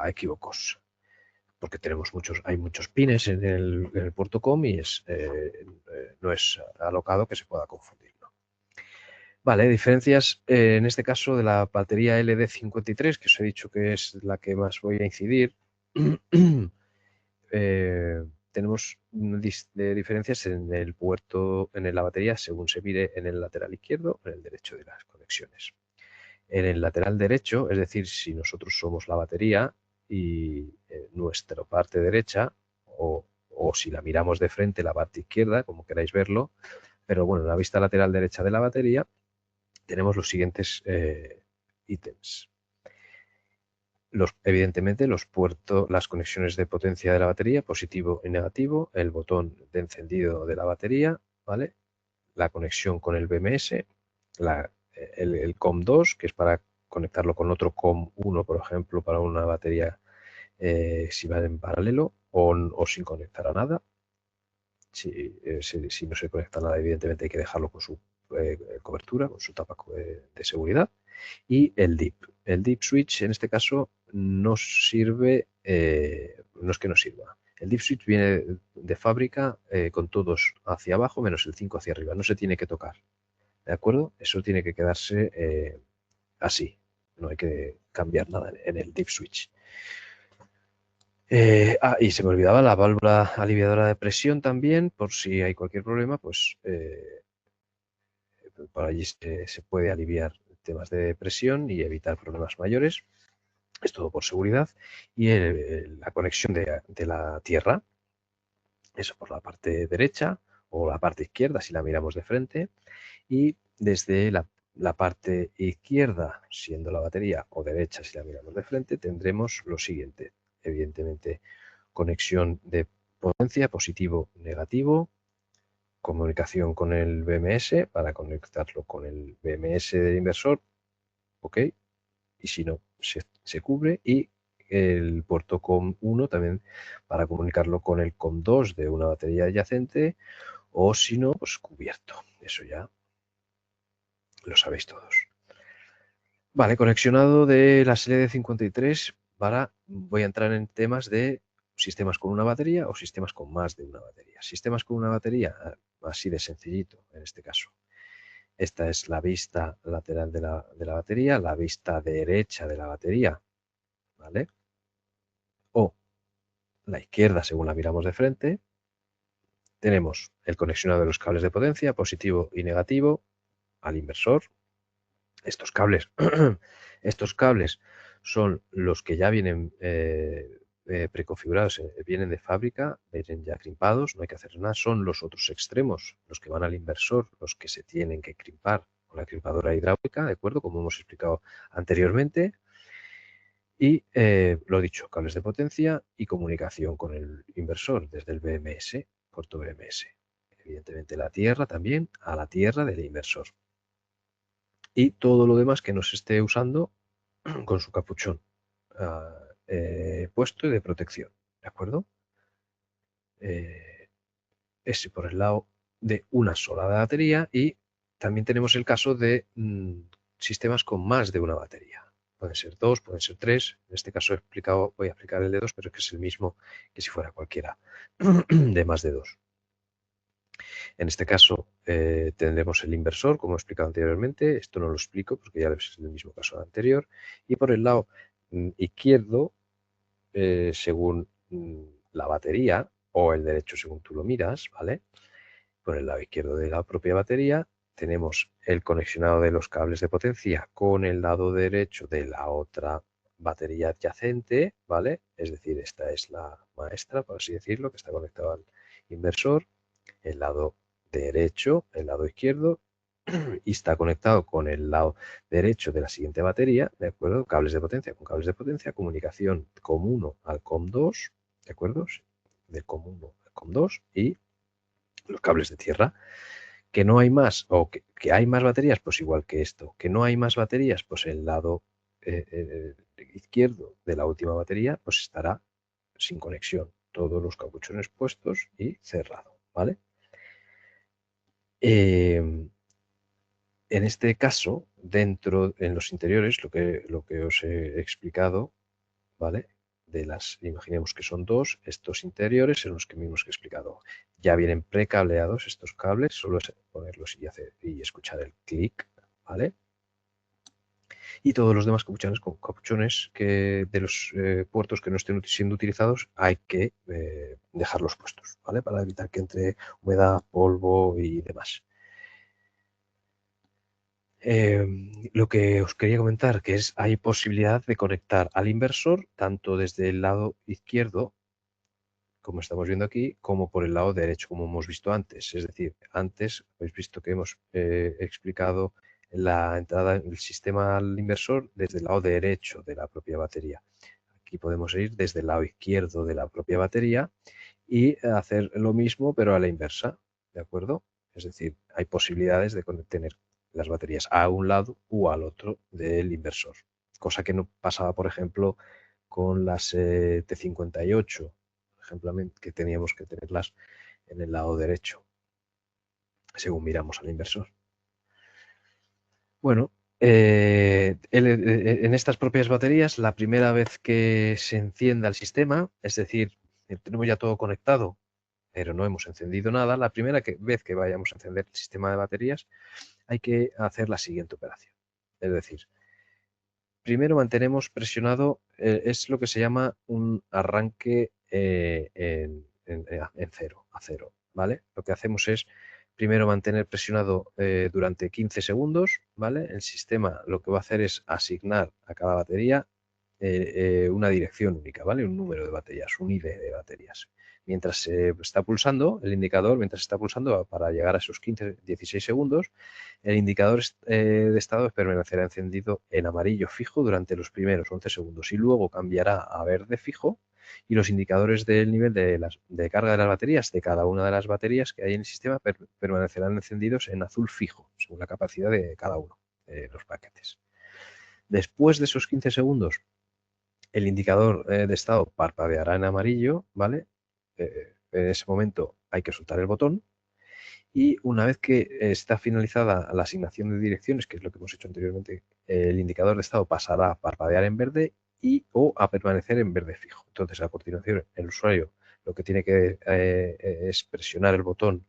equívocos, porque hay muchos pines en el puerto COM y no es alocado que se pueda confundir, ¿no? Vale, diferencias en este caso de la batería LD53, que os he dicho que es la que más voy a incidir. Tenemos diferencias en el puerto, en la batería, según se mire en el lateral izquierdo o en el derecho de las conexiones. En el lateral derecho, es decir, si nosotros somos la batería y nuestra parte derecha, o si la miramos de frente, la parte izquierda, como queráis verlo, pero bueno, en la vista lateral derecha de la batería, tenemos los siguientes ítems. Evidentemente, las conexiones de potencia de la batería, positivo y negativo, el botón de encendido de la batería, ¿vale? La conexión con el BMS, el COM2, que es para conectarlo con otro COM1, por ejemplo, para una batería si va en paralelo o sin conectar a nada. Si no se conecta a nada, evidentemente hay que dejarlo con su cobertura, con su tapa de seguridad. Y el DIP. El DIP switch en este caso no sirve, no es que no sirva. El DIP switch viene de fábrica con todos hacia abajo menos el 5 hacia arriba. No se tiene que tocar. ¿De acuerdo? Eso tiene que quedarse así. No hay que cambiar nada en el DIP switch. Y se me olvidaba la válvula aliviadora de presión también, por si hay cualquier problema, pues por allí se puede aliviar temas de presión y evitar problemas mayores. Es todo por seguridad. Y la conexión de la tierra, eso por la parte derecha o la parte izquierda si la miramos de frente. Y desde la parte izquierda, siendo la batería, o derecha si la miramos de frente, tendremos lo siguiente. Evidentemente, conexión de potencia, positivo, negativo, comunicación con el BMS para conectarlo con el BMS del inversor, ok, y si no, se cubre, y el puerto COM1 también para comunicarlo con el COM2 de una batería adyacente, o si no, pues cubierto. Eso ya lo sabéis todos. Vale, conexionado de la serie de 53 voy a entrar en temas de sistemas con una batería o sistemas con más de una batería. Sistemas con una batería, así de sencillito en este caso. Esta es la vista lateral de la batería, la vista derecha de la batería, ¿vale? O la izquierda según la miramos de frente. Tenemos el conexionado de los cables de potencia, positivo y negativo, al inversor. Estos cables, estos cables son los que ya vienen preconfigurados, vienen de fábrica, vienen ya crimpados, no hay que hacer nada. Son los otros extremos, los que van al inversor, los que se tienen que crimpar con la crimpadora hidráulica, ¿de acuerdo? Como hemos explicado anteriormente. Y lo dicho, cables de potencia y comunicación con el inversor desde el BMS, puerto BMS. Evidentemente la tierra también, a la tierra del inversor. Y todo lo demás que no se esté usando con su capuchón. puesto y de protección, ¿de acuerdo? Ese por el lado de una sola batería, y también tenemos el caso de sistemas con más de una batería. Pueden ser dos, pueden ser tres. En este caso voy a explicar el de dos, pero es que es el mismo que si fuera cualquiera de más de dos. En este caso tendremos el inversor, como he explicado anteriormente. Esto no lo explico porque ya es el mismo caso anterior. Y por el lado izquierdo, según la batería, o el derecho según tú lo miras, ¿vale? Por el lado izquierdo de la propia batería tenemos el conexionado de los cables de potencia con el lado derecho de la otra batería adyacente, ¿vale? Es decir, esta es la maestra, por así decirlo, que está conectada al inversor. El lado derecho, el lado izquierdo, y está conectado con el lado derecho de la siguiente batería, ¿de acuerdo? Cables de potencia con cables de potencia, comunicación COM1 al COM2, ¿de acuerdo? Del COM1 al COM2 y los cables de tierra. Que no hay más, o que hay más baterías, pues igual que esto. Que no hay más baterías, pues el lado izquierdo de la última batería pues estará sin conexión. Todos los capuchones puestos y cerrado, ¿vale? En este caso, en los interiores, lo que os he explicado, ¿vale? Imaginemos que son dos, estos interiores en los que mismos que he explicado. Ya vienen precableados estos cables, solo es ponerlos y escuchar el clic, ¿vale? Y todos los demás capuchones de los puertos que no estén siendo utilizados hay que dejarlos puestos, ¿vale? Para evitar que entre humedad, polvo y demás. Lo que os quería comentar que hay posibilidad de conectar al inversor tanto desde el lado izquierdo, como estamos viendo aquí, como por el lado derecho, como hemos visto antes. Es decir, antes habéis visto que hemos explicado la entrada del sistema al inversor desde el lado derecho de la propia batería. Aquí podemos ir desde el lado izquierdo de la propia batería y hacer lo mismo, pero a la inversa, ¿de acuerdo? Es decir, hay posibilidades de tener las baterías a un lado u al otro del inversor, cosa que no pasaba, por ejemplo, con las T58, por ejemplo, que teníamos que tenerlas en el lado derecho, según miramos al inversor. Bueno, en estas propias baterías, la primera vez que se encienda el sistema, es decir, tenemos ya todo conectado, pero no hemos encendido nada, la primera vez que vayamos a encender el sistema de baterías, hay que hacer la siguiente operación. Es decir, primero mantenemos presionado, es lo que se llama un arranque en cero, a cero, ¿vale? Lo que hacemos es primero mantener presionado durante 15 segundos, ¿vale? El sistema lo que va a hacer es asignar a cada batería una dirección única, ¿vale? Un número de baterías, un ID de baterías. Mientras se está pulsando, el indicador, mientras está pulsando para llegar a esos 16 segundos, el indicador de estado permanecerá encendido en amarillo fijo durante los primeros 11 segundos y luego cambiará a verde fijo, y los indicadores del nivel de carga de las baterías de cada una de las baterías que hay en el sistema permanecerán encendidos en azul fijo, según la capacidad de cada uno de los paquetes. Después de esos 15 segundos, el indicador de estado parpadeará en amarillo, ¿vale? En ese momento hay que soltar el botón y una vez que está finalizada la asignación de direcciones, que es lo que hemos hecho anteriormente, el indicador de estado pasará a parpadear en verde o a permanecer en verde fijo. Entonces, a continuación, el usuario lo que tiene que es presionar el botón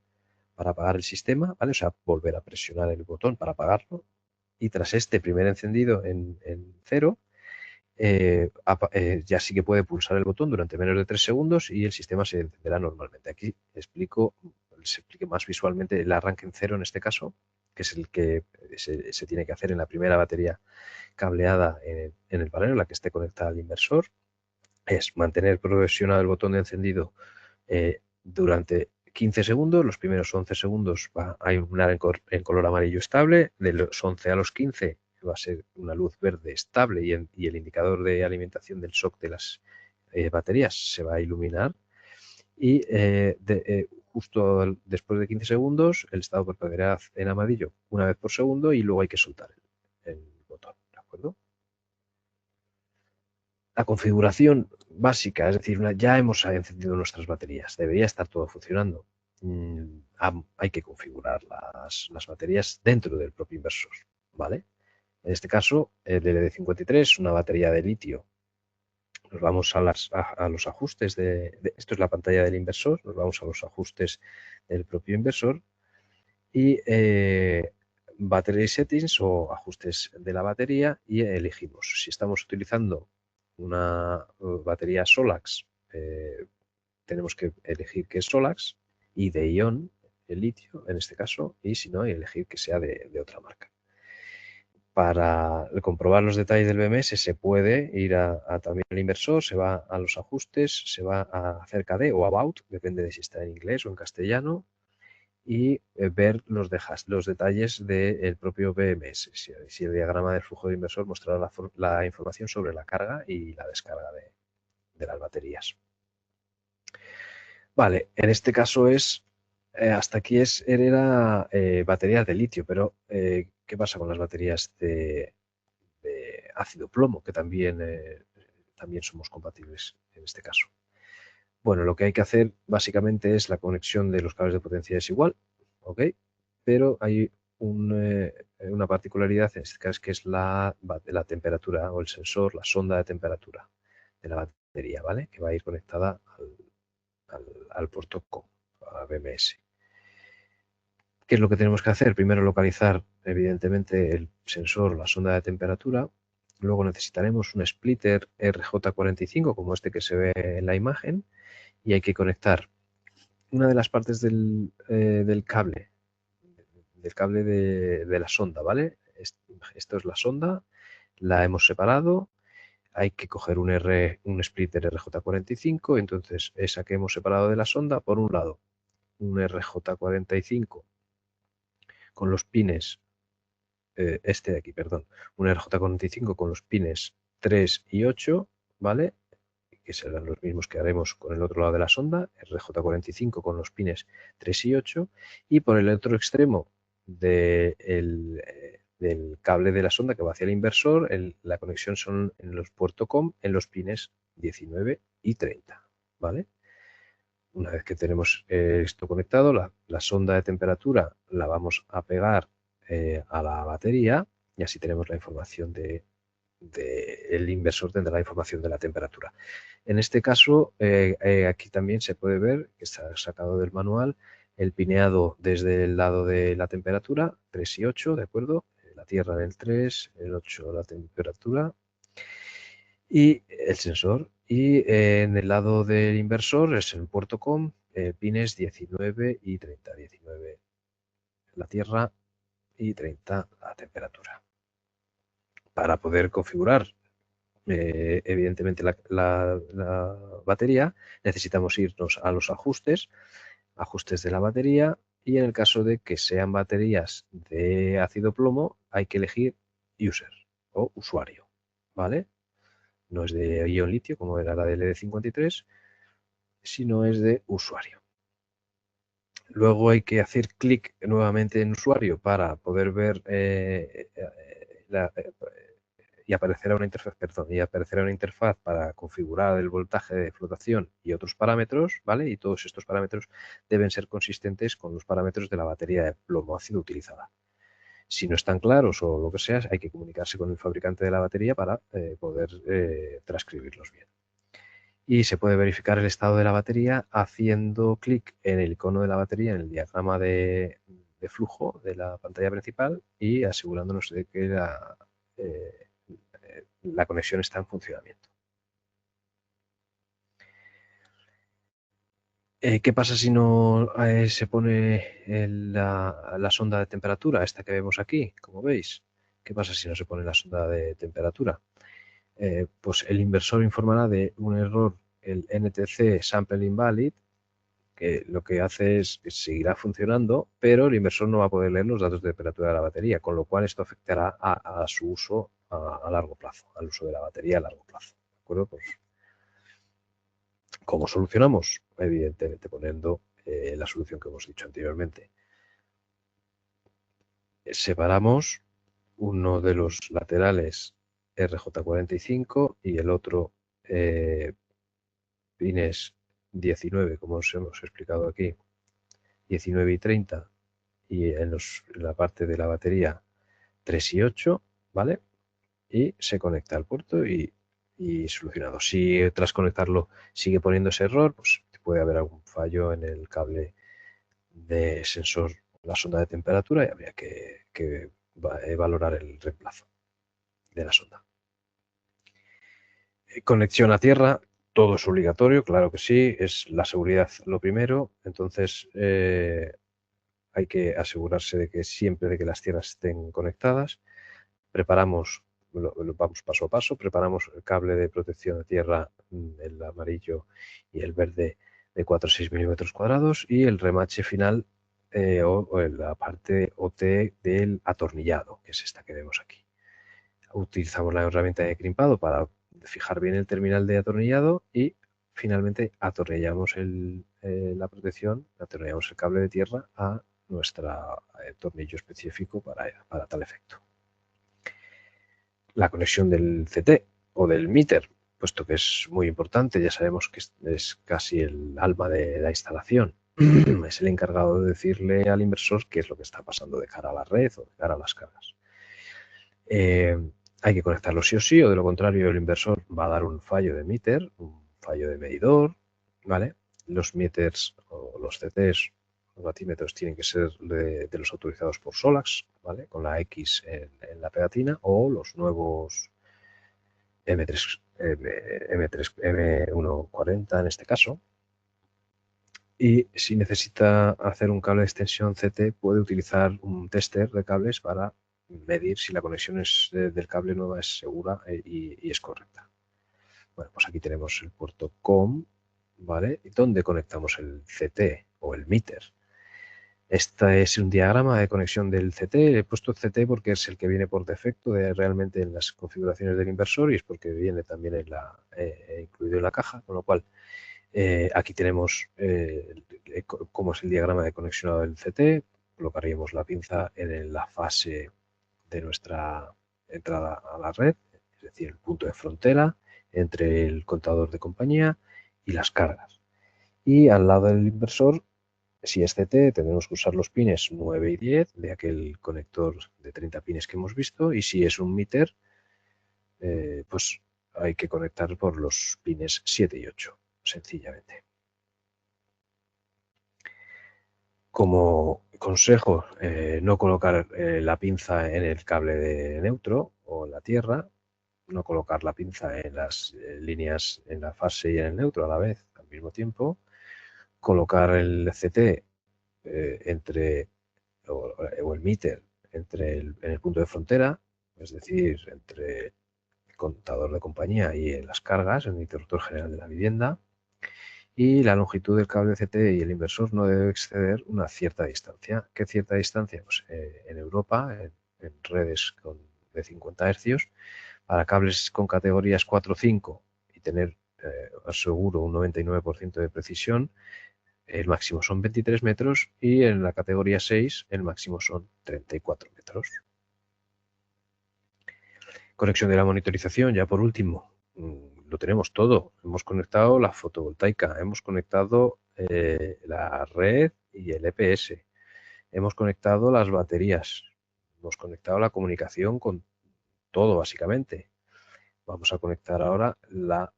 para apagar el sistema, ¿vale? O sea, volver a presionar el botón para apagarlo, y tras este primer encendido en cero, ya sí que puede pulsar el botón durante menos de 3 segundos y el sistema se encenderá normalmente. Aquí se explique más visualmente el arranque en cero en este caso, que es el que se tiene que hacer en la primera batería cableada en el panel, la que esté conectada al inversor. Es mantener presionado el botón de encendido durante 15 segundos. Los primeros 11 segundos va a iluminar en color amarillo estable. De los 11 a los 15 va a ser una luz verde estable y el indicador de alimentación del SOC de las baterías se va a iluminar. Y justo después de 15 segundos el estado parpadeará en amarillo una vez por segundo y luego hay que soltar el botón, ¿de acuerdo? La configuración básica, es decir, ya hemos encendido nuestras baterías, debería estar todo funcionando. Hay que configurar las baterías dentro del propio inversor, ¿vale? En este caso, el LD53 es una batería de litio. Nos vamos a los ajustes esto es la pantalla del inversor, nos vamos a los ajustes del propio inversor y Battery Settings o ajustes de la batería y elegimos. Si estamos utilizando una batería Solax, tenemos que elegir que es Solax y de ion, el litio en este caso, y si no, elegir que sea de otra marca. Para comprobar los detalles del BMS se puede ir también al inversor, se va a los ajustes, se va a acerca de o about, depende de si está en inglés o en castellano, y ver los detalles del propio BMS. Si el diagrama del flujo de inversor mostrará la información sobre la carga y la descarga de las baterías. Vale, en este caso hasta aquí era baterías de litio, pero ¿qué pasa con las baterías de ácido plomo, que también somos compatibles en este caso? Bueno, lo que hay que hacer básicamente es la conexión de los cables de potencia es igual, ¿ok? Pero hay una particularidad en este caso que es la temperatura o el sensor, la sonda de temperatura de la batería, ¿vale? Que va a ir conectada al puerto COM, a BMS. ¿Qué es lo que tenemos que hacer? Primero localizar, evidentemente, el sensor, la sonda de temperatura. Luego necesitaremos un splitter RJ45, como este que se ve en la imagen, y hay que conectar una de las partes del cable, de la sonda, ¿vale? Esto es la sonda, la hemos separado, hay que coger un splitter RJ45, entonces esa que hemos separado de la sonda, por un lado, un RJ45 con los pines, este de aquí, perdón, un RJ45 con los pines 3 y 8, ¿vale? Que serán los mismos que haremos con el otro lado de la sonda, RJ45 con los pines 3 y 8, y por el otro extremo del cable de la sonda que va hacia el inversor, la conexión son en los puertos COM en los pines 19 y 30, ¿vale? Una vez que tenemos esto conectado, la sonda de temperatura la vamos a pegar a la batería y así tenemos la información el inversor tendrá la información de la temperatura. En este caso, aquí también se puede ver, que está sacado del manual, el pineado desde el lado de la temperatura, 3 y 8, ¿de acuerdo? La Tierra en el 3, el 8 la temperatura y el sensor. Y en el lado del inversor es el puerto COM, pines 19 y 30. 19 la Tierra y 30 la temperatura. Para poder configurar evidentemente la batería, necesitamos irnos a los ajustes de la batería, y en el caso de que sean baterías de ácido plomo hay que elegir user o usuario, ¿vale? No es de ion litio como era la del LD53, sino es de usuario. Luego hay que hacer clic nuevamente en usuario para poder ver y aparecerá una interfaz para configurar el voltaje de flotación y otros parámetros, ¿vale? Y todos estos parámetros deben ser consistentes con los parámetros de la batería de plomo ácido utilizada. Si no están claros o lo que sea, hay que comunicarse con el fabricante de la batería para poder transcribirlos bien. Y se puede verificar el estado de la batería haciendo clic en el icono de la batería en el diagrama de flujo de la pantalla principal y asegurándonos de que la conexión está en funcionamiento. ¿Qué pasa si no se pone la sonda de temperatura, esta que vemos aquí, como veis? ¿Qué pasa si no se pone la sonda de temperatura? Pues el inversor informará de un error, el NTC Sample Invalid, que lo que hace es que seguirá funcionando, pero el inversor no va a poder leer los datos de temperatura de la batería, con lo cual esto afectará a su uso a largo plazo, al uso de la batería a largo plazo. ¿De acuerdo? Pues, ¿cómo solucionamos? Evidentemente poniendo la solución que hemos dicho anteriormente. Separamos uno de los laterales RJ45 y el otro pines 19, como os hemos explicado aquí, 19 y 30, y en la parte de la batería 3 y 8, ¿vale? Y se conecta al puerto y solucionado. Si tras conectarlo sigue poniéndose error, pues puede haber algún fallo en el cable de sensor, la sonda de temperatura, y habría que valorar el reemplazo de la sonda. Conexión a tierra, todo es obligatorio, claro que sí, es la seguridad lo primero, entonces hay que asegurarse de que siempre de que las tierras estén conectadas. Preparamos, vamos paso a paso, preparamos el cable de protección a tierra, el amarillo y el verde, de 4 a 6 milímetros cuadrados, y el remache final o la parte OT del atornillado, que es esta que vemos aquí. Utilizamos la herramienta de crimpado para fijar bien el terminal de atornillado y finalmente atornillamos la protección, atornillamos el cable de tierra a nuestro tornillo específico para tal efecto. La conexión del CT o del meter, puesto que es muy importante, ya sabemos que es casi el alma de la instalación. Es el encargado de decirle al inversor qué es lo que está pasando de cara a la red o de cara a las cargas. Hay que conectarlo sí o sí, o de lo contrario el inversor va a dar un fallo de meter, un fallo de medidor, ¿vale? Los meters o los CTs, los batímetros, tienen que ser de los autorizados por SOLAX, ¿vale? Con la X en la pegatina, o los nuevos M3, M140 en este caso. Y si necesita hacer un cable de extensión CT, puede utilizar un tester de cables para medir si la conexión del cable nueva es segura y es correcta. Bueno, pues aquí tenemos el puerto COM, ¿vale? ¿Dónde conectamos el CT o el meter? Este es un diagrama de conexión del CT. He puesto CT porque es el que viene por defecto realmente en las configuraciones del inversor, y es porque viene también incluido en la caja, con lo cual aquí tenemos cómo es el diagrama de conexionado del CT. Colocaríamos la pinza en la fase de nuestra entrada a la red, es decir, el punto de frontera entre el contador de compañía y las cargas. Y al lado del inversor, si es CT, tendremos que usar los pines 9 y 10 de aquel conector de 30 pines que hemos visto, y si es un meter, pues hay que conectar por los pines 7 y 8, sencillamente. Como consejo, no colocar la pinza en el cable de neutro o en la tierra, no colocar la pinza en las líneas en la fase y en el neutro a la vez, al mismo tiempo, colocar el CT o el meter en el punto de frontera, es decir, entre el contador de compañía y en las cargas, en el interruptor general de la vivienda. Y la longitud del cable CT y el inversor no debe exceder una cierta distancia. ¿Qué cierta distancia? Pues en Europa, en redes de 50 hercios, para cables con categorías 4 o 5 y tener seguro un 99% de precisión, el máximo son 23 metros, y en la categoría 6 el máximo son 34 metros. Conexión de la monitorización, ya por último. Lo tenemos todo. Hemos conectado la fotovoltaica, hemos conectado la red y el EPS, hemos conectado las baterías, hemos conectado la comunicación con todo, básicamente. Vamos a conectar ahora la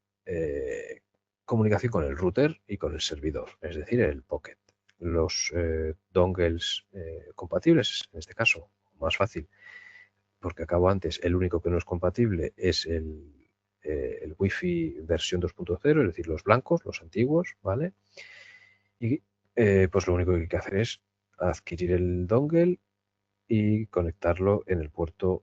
comunicación con el router y con el servidor, es decir, el Pocket. Los dongles compatibles, en este caso, más fácil, porque acabo antes, el único que no es compatible es el Wi-Fi versión 2.0, es decir, los blancos, los antiguos, ¿vale? Y pues lo único que hay que hacer es adquirir el dongle y conectarlo en el puerto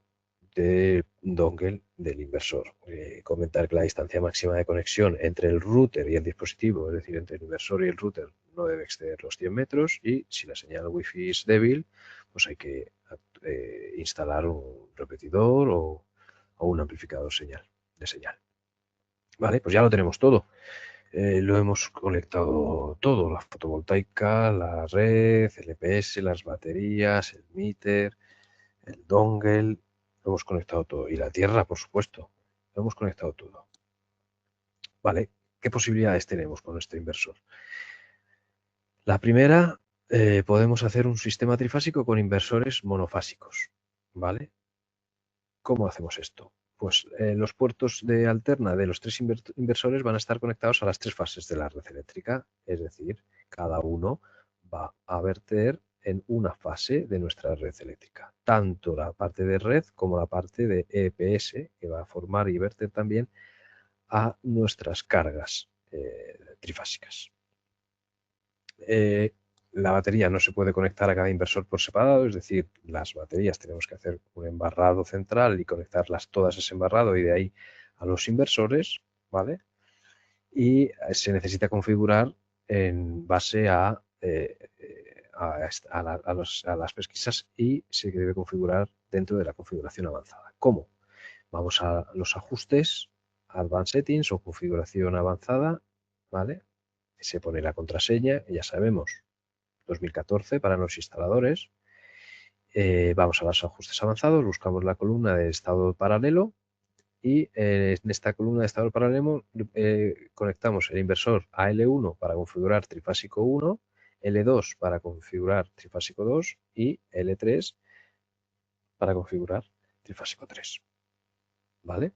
de dongle del inversor. Comentar que la distancia máxima de conexión entre el router y el dispositivo, es decir, entre el inversor y el router, no debe exceder los 100 metros, y si la señal Wi-Fi es débil, pues hay que instalar un repetidor o un amplificador de señal. Vale, pues ya lo tenemos todo. Lo hemos conectado todo: la fotovoltaica, la red, el EPS, las baterías, el meter, el dongle, lo hemos conectado todo. Y la tierra, por supuesto, lo hemos conectado todo. Vale, ¿qué posibilidades tenemos con nuestro inversor? La primera, podemos hacer un sistema trifásico con inversores monofásicos, ¿vale? ¿Cómo hacemos esto? Pues los puertos de alterna de los tres inversores van a estar conectados a las tres fases de la red eléctrica, es decir, cada uno va a verter en una fase de nuestra red eléctrica, tanto la parte de red como la parte de EPS, que va a formar y verter también a nuestras cargas trifásicas. La batería no se puede conectar a cada inversor por separado, es decir, las baterías tenemos que hacer un embarrado central y conectarlas todas a ese embarrado y de ahí a los inversores, ¿vale? Y se necesita configurar en base a las pesquisas y se debe configurar dentro de la configuración avanzada. ¿Cómo? Vamos a los ajustes, Advanced Settings o configuración avanzada, ¿vale? Se pone la contraseña, ya sabemos, 2014 para los instaladores. Vamos a los ajustes avanzados, buscamos la columna de estado paralelo y en esta columna de estado paralelo conectamos el inversor a L1 para configurar trifásico 1, L2 para configurar trifásico 2 y L3 para configurar trifásico 3. ¿Vale?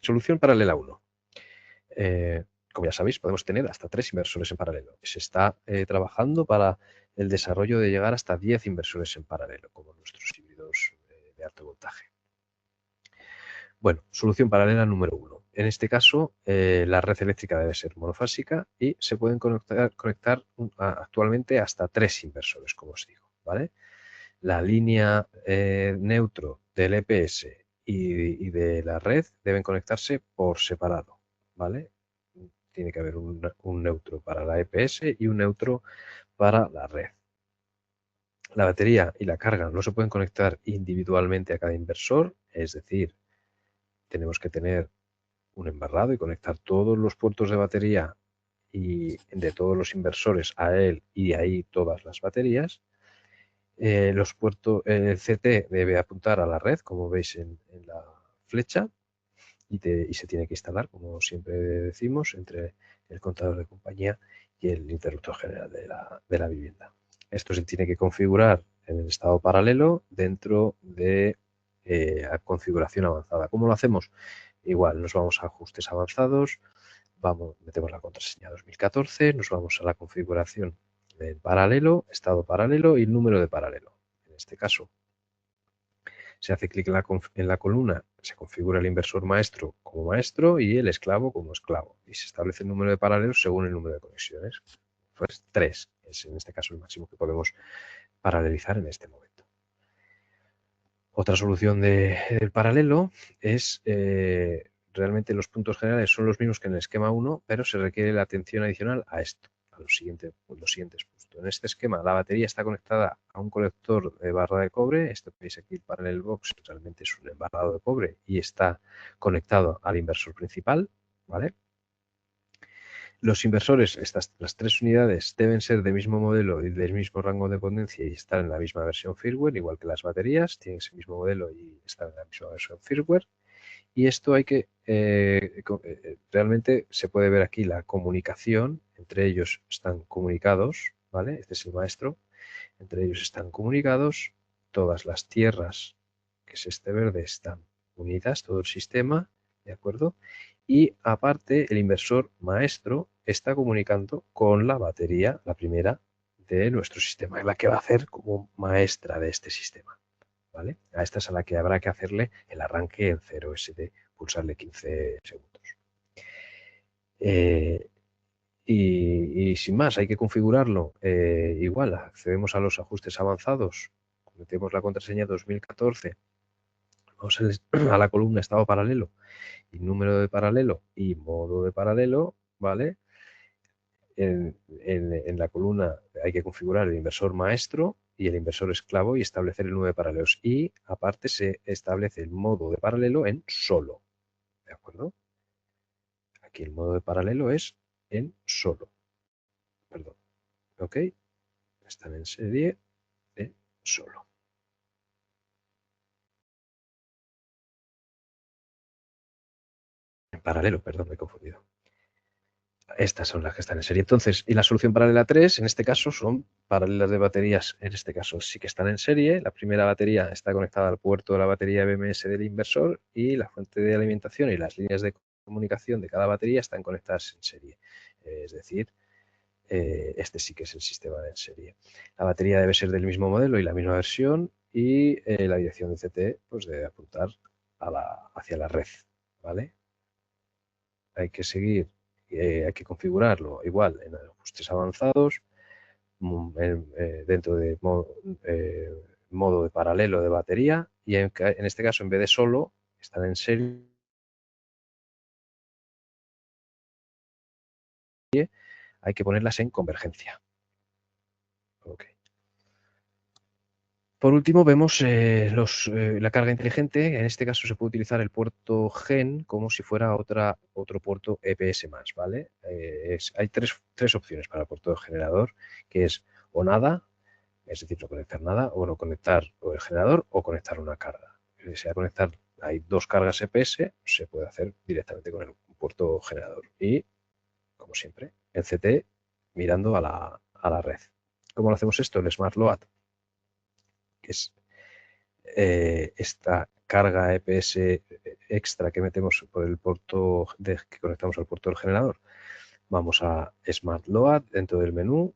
Solución paralela 1. Como ya sabéis, podemos tener hasta 3 inversores en paralelo. Se está trabajando para el desarrollo de llegar hasta 10 inversores en paralelo, como nuestros híbridos de alto voltaje. Bueno, solución paralela número 1. En este caso, la red eléctrica debe ser monofásica y se pueden conectar actualmente hasta 3 inversores, como os digo, ¿vale? La línea neutro del EPS y de la red deben conectarse por separado, ¿vale? Tiene que haber un neutro para la EPS y un neutro para la red. La batería y la carga no se pueden conectar individualmente a cada inversor, es decir, tenemos que tener un embarrado y conectar todos los puertos de batería y de todos los inversores a él y ahí todas las baterías. Los puertos, el CT debe apuntar a la red, como veis en la flecha, y se tiene que instalar, como siempre decimos, entre el contador de compañía y el interruptor general de la vivienda. Esto se tiene que configurar en el estado paralelo dentro de configuración avanzada. ¿Cómo lo hacemos? Igual, nos vamos a ajustes avanzados, metemos la contraseña 2014, nos vamos a la configuración del paralelo, estado paralelo y número de paralelo. En este caso, se hace clic en la columna, se configura el inversor maestro como maestro y el esclavo como esclavo. Y se establece el número de paralelos según el número de conexiones. Pues 3 es en este caso el máximo que podemos paralelizar en este momento. Otra solución del paralelo es realmente los puntos generales son los mismos que en el esquema 1, pero se requiere la atención adicional a esto, a los siguientes puntos. En este esquema la batería está conectada a un colector de barra de cobre. Esto que veis aquí, el panel box, realmente es un embarrado de cobre y está conectado al inversor principal, ¿vale? Los inversores, las 3 unidades, deben ser del mismo modelo y del mismo rango de potencia y estar en la misma versión firmware, igual que las baterías, tienen ese mismo modelo y estar en la misma versión firmware. Y esto hay que, realmente se puede ver aquí la comunicación, entre ellos están comunicados, ¿vale? Este es el maestro, entre ellos están comunicados, todas las tierras, que es este verde, están unidas, todo el sistema, ¿de acuerdo? Y aparte, el inversor maestro está comunicando con la batería, la primera de nuestro sistema, es la que va a hacer como maestra de este sistema, ¿vale? A esta es a la que habrá que hacerle el arranque en 0SD, pulsarle 15 segundos. Y sin más, hay que configurarlo. Igual, accedemos a los ajustes avanzados, metemos la contraseña 2014, vamos a la columna estado paralelo y número de paralelo y modo de paralelo, ¿vale? En la columna hay que configurar el inversor maestro y el inversor esclavo y establecer el número de paralelos. Y aparte se establece el modo de paralelo en solo, ¿de acuerdo? Aquí el modo de paralelo es en solo, perdón, ¿ok? Están en serie de solo. Paralelo, perdón, me he confundido. Estas son las que están en serie. Entonces, y la solución paralela 3, en este caso, son paralelas de baterías. En este caso sí que están en serie. La primera batería está conectada al puerto de la batería BMS del inversor y la fuente de alimentación y las líneas de comunicación de cada batería están conectadas en serie. Es decir, este sí que es el sistema en serie. La batería debe ser del mismo modelo y la misma versión y la dirección de CT pues, debe apuntar hacia la red. ¿Vale? Hay que seguir, hay que configurarlo igual en ajustes avanzados, dentro de modo de paralelo de batería y en este caso en vez de solo están en serie, hay que ponerlas en convergencia. Okay. Por último, vemos la carga inteligente. En este caso se puede utilizar el puerto GEN como si fuera otro puerto EPS más, ¿vale? Hay tres opciones para el puerto de generador, que es o nada, es decir, no conectar nada, o no conectar o el generador o conectar una carga. Si se va a conectar, hay dos cargas EPS, se puede hacer directamente con el puerto generador. Y, como siempre, el CT mirando a la red. ¿Cómo lo hacemos esto? El Smart Load, que es esta carga EPS extra que metemos por el puerto que conectamos al puerto del generador. Vamos a Smart Load dentro del menú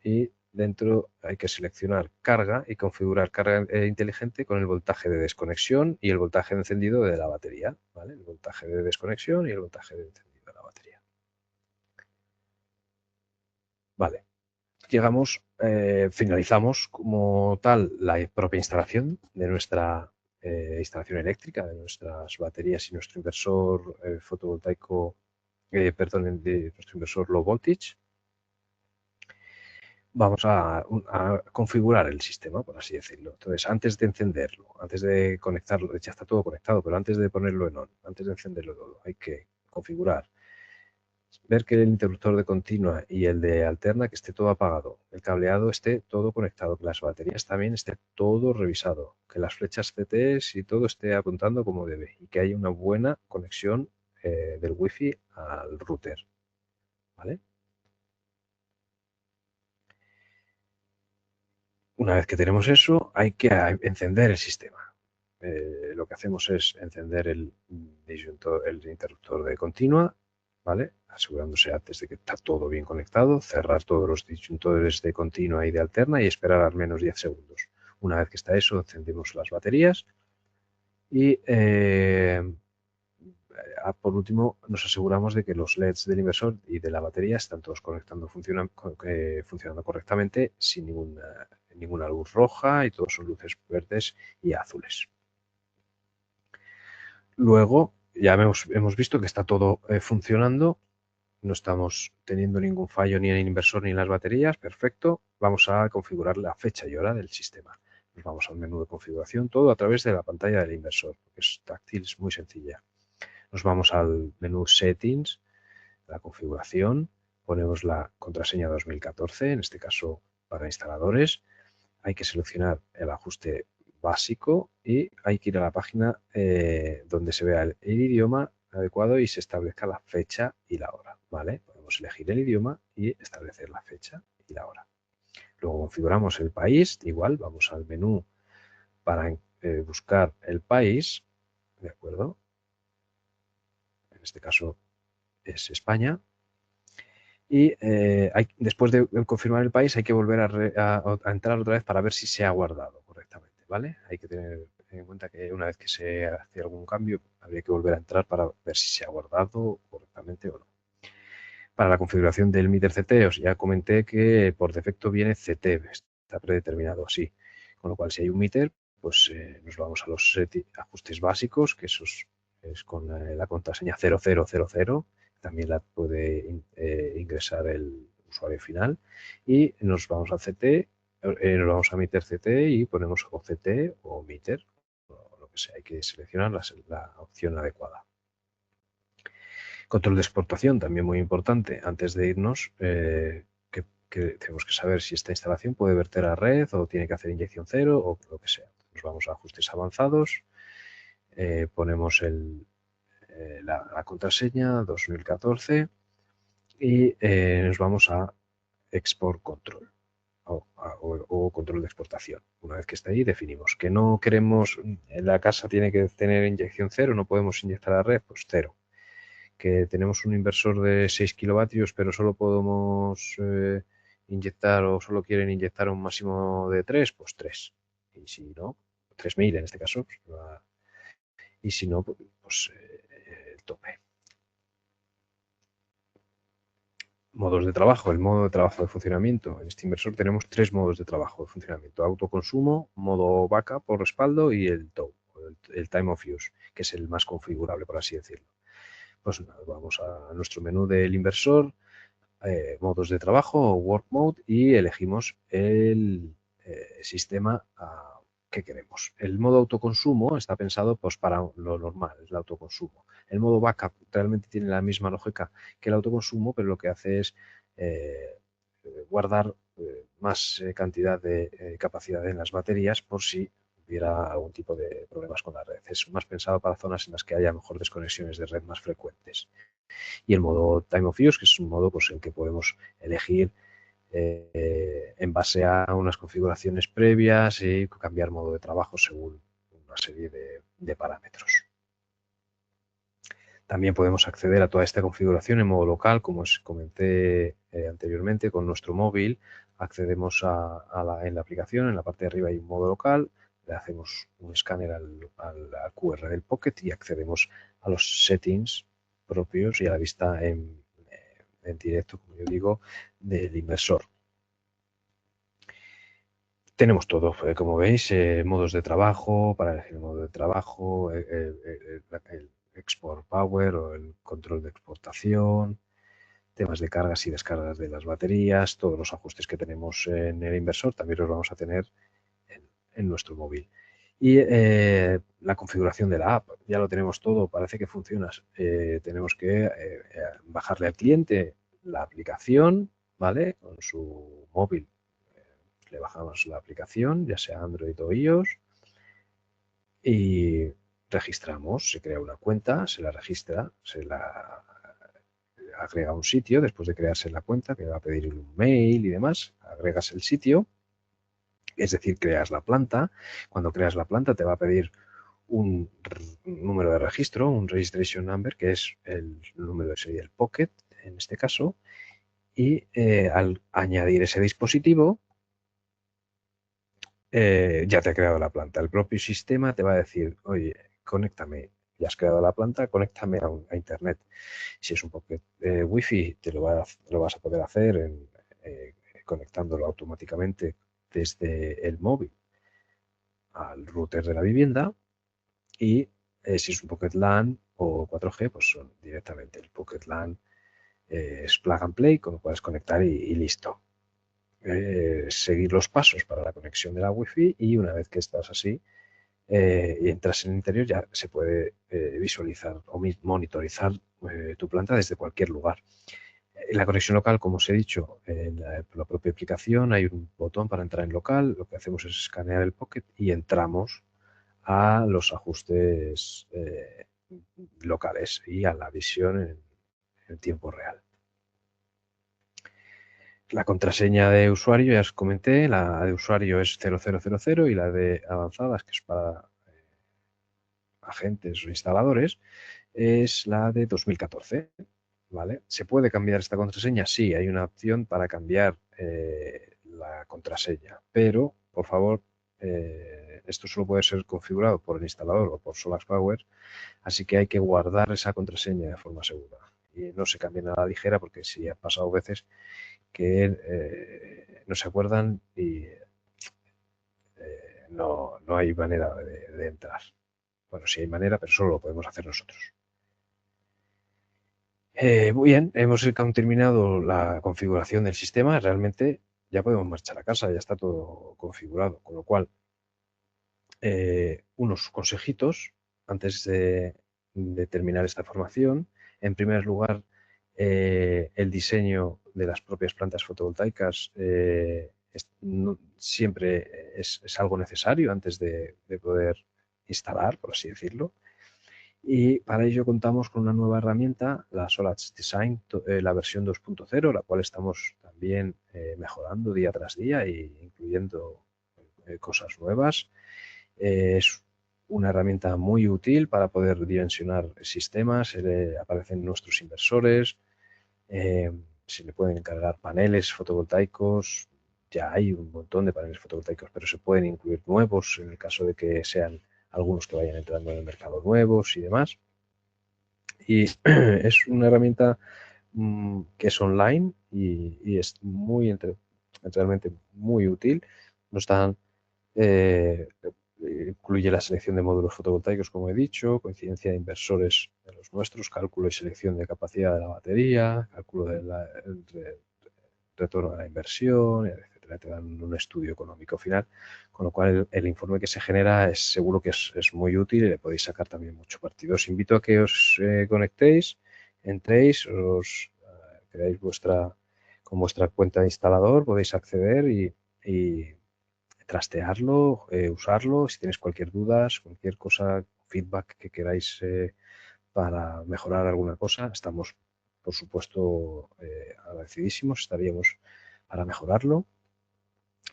y dentro hay que seleccionar carga y configurar carga inteligente con el voltaje de desconexión y el voltaje de encendido de la batería. ¿Vale? El voltaje de desconexión y el voltaje de encendido de la batería. Vale. Llegamos, finalizamos como tal la propia instalación de nuestra instalación eléctrica, de nuestras baterías y nuestro inversor fotovoltaico, perdón, de nuestro inversor low voltage. Vamos a configurar el sistema, por así decirlo. Entonces, antes de encenderlo, antes de conectarlo, ya está todo conectado, pero antes de ponerlo en on, antes de encenderlo todo, hay que configurar, ver que el interruptor de continua y el de alterna que esté todo apagado, el cableado esté todo conectado, que las baterías también esté todo revisado, que las flechas CTs y todo esté apuntando como debe y que haya una buena conexión del wifi al router. ¿Vale? Una vez que tenemos eso, hay que encender el sistema. Lo que hacemos es encender el interruptor de continua, ¿vale? Asegurándose antes de que está todo bien conectado, cerrar todos los disyuntores de continua y de alterna y esperar al menos 10 segundos. Una vez que está eso, encendemos las baterías y por último nos aseguramos de que los LEDs del inversor y de la batería están todos funcionando correctamente sin ninguna luz roja y todos son luces verdes y azules. Luego ya hemos visto que está todo funcionando, no estamos teniendo ningún fallo ni en el inversor ni en las baterías, perfecto. Vamos a configurar la fecha y hora del sistema. Nos vamos al menú de configuración, todo a través de la pantalla del inversor, porque es táctil, es muy sencilla. Nos vamos al menú Settings, la configuración, ponemos la contraseña 2014, en este caso para instaladores. Hay que seleccionar el ajuste básico y hay que ir a la página donde se vea el idioma adecuado y se establezca la fecha y la hora. ¿Vale? Podemos elegir el idioma y establecer la fecha y la hora. Luego configuramos el país, igual vamos al menú para buscar el país, ¿de acuerdo? En este caso es España. Y después de confirmar el país hay que volver a entrar otra vez para ver si se ha guardado correctamente, ¿vale? Hay que tener en cuenta que una vez que se hace algún cambio habría que volver a entrar para ver si se ha guardado correctamente o no. Para la configuración del meter CT os ya comenté que por defecto viene CT, está predeterminado así, con lo cual si hay un meter pues nos vamos a los ajustes básicos, que eso es con la contraseña 0000, también la puede ingresar el usuario final, y nos vamos a CT, nos vamos a meter CT y ponemos o CT o meter, o lo que sea, hay que seleccionar la opción adecuada. Control de exportación, también muy importante. Antes de irnos, que tenemos que saber si esta instalación puede verter a red o tiene que hacer inyección cero o lo que sea. Nos vamos a ajustes avanzados, ponemos la contraseña 2014 y nos vamos a Export Control o control de exportación. Una vez que está ahí, definimos que no queremos, la casa tiene que tener inyección cero, no podemos inyectar a la red, pues cero. Que tenemos un inversor de 6 kilovatios, pero solo podemos inyectar o solo quieren inyectar un máximo de 3, pues 3. Y si no, 3000 en este caso, pues, y si no, pues el tope. Modos de trabajo. El modo de trabajo de funcionamiento. En este inversor tenemos 3 modos de trabajo de funcionamiento. Autoconsumo, modo backup por respaldo y el TOW, el time of use, que es el más configurable, por así decirlo. Pues vamos a nuestro menú del inversor, modos de trabajo o work mode y elegimos el sistema que queremos. El modo autoconsumo está pensado pues, para lo normal, es el autoconsumo. El modo backup realmente tiene la misma lógica que el autoconsumo, pero lo que hace es guardar más cantidad de capacidad en las baterías por si hubiera algún tipo de problemas con la red. Es más pensado para zonas en las que haya mejor desconexiones de red más frecuentes. Y el modo Time of Use, que es un modo pues, en que podemos elegir en base a unas configuraciones previas y cambiar modo de trabajo según una serie de parámetros. También podemos acceder a toda esta configuración en modo local, como os comenté anteriormente, con nuestro móvil. Accedemos en la aplicación, en la parte de arriba hay un modo local, le hacemos un escáner al QR del Pocket y accedemos a los settings propios y a la vista en directo, como yo digo, del inversor. Tenemos todo, como veis, modos de trabajo, para elegir el modo de trabajo, el Export Power o el control de exportación, temas de cargas y descargas de las baterías, todos los ajustes que tenemos en el inversor también los vamos a tener en nuestro móvil. Y la configuración de la app, ya lo tenemos todo, parece que funciona. Tenemos que bajarle al cliente la aplicación, ¿vale? Con su móvil le bajamos la aplicación, ya sea Android o iOS, y registramos, se crea una cuenta, se la registra, se la agrega a un sitio, después de crearse la cuenta, que va a pedir un mail y demás, agregas el sitio, es decir, creas la planta. Cuando creas la planta te va a pedir un número de registro, un registration number, que es el número de serie del Pocket, en este caso, y al añadir ese dispositivo, ya te ha creado la planta. El propio sistema te va a decir, oye, conéctame, ya has creado la planta, conéctame a Internet. Si es un Pocket Wi-Fi, lo vas a poder hacer conectándolo automáticamente desde el móvil al router de la vivienda y si es un Pocket LAN o 4G, pues son directamente el Pocket LAN, es plug and play, como puedes conectar y listo. Seguir los pasos para la conexión de la Wi-Fi y una vez que estás así y entras en el interior ya se puede visualizar o monitorizar tu planta desde cualquier lugar. En la conexión local, como os he dicho, en la propia aplicación hay un botón para entrar en local. Lo que hacemos es escanear el Pocket y entramos a los ajustes locales y a la visión en tiempo real. La contraseña de usuario, ya os comenté, la de usuario es 0000 y la de avanzadas, que es para agentes o instaladores, es la de 2014. ¿Vale? ¿Se puede cambiar esta contraseña? Sí, hay una opción para cambiar la contraseña, pero por favor, esto solo puede ser configurado por el instalador o por Solax Power, así que hay que guardar esa contraseña de forma segura. Y no se cambien a la ligera porque sí ha pasado veces que no se acuerdan y no hay manera de entrar. Bueno, sí hay manera, pero solo lo podemos hacer nosotros. Muy bien, hemos terminado la configuración del sistema. Realmente ya podemos marchar a casa, ya está todo configurado. Con lo cual, unos consejitos antes de terminar esta formación. En primer lugar, el diseño de las propias plantas fotovoltaicas siempre es algo necesario antes de poder instalar, por así decirlo. Y para ello contamos con una nueva herramienta, la Solars Design, la versión 2.0, la cual estamos también mejorando día tras día e incluyendo cosas nuevas. Es una herramienta muy útil para poder dimensionar sistemas, aparecen nuestros inversores, eh, se le pueden encargar paneles fotovoltaicos, ya hay un montón de paneles fotovoltaicos, pero se pueden incluir nuevos en el caso de que sean algunos que vayan entrando en el mercado nuevos y demás. Y es una herramienta que es online y es realmente muy útil. Nos dan, incluye la selección de módulos fotovoltaicos, como he dicho, coincidencia de inversores de los nuestros, cálculo y selección de capacidad de la batería, cálculo del retorno de la inversión, etcétera. Te dan un estudio económico final, con lo cual el informe que se genera es seguro que es muy útil y le podéis sacar también mucho partido. Os invito a que os conectéis, entréis, os creáis con vuestra cuenta de instalador, podéis acceder y trastearlo, usarlo. Si tenéis cualquier duda, cualquier cosa, feedback que queráis para mejorar alguna cosa, estamos, por supuesto, agradecidísimos, estaríamos para mejorarlo.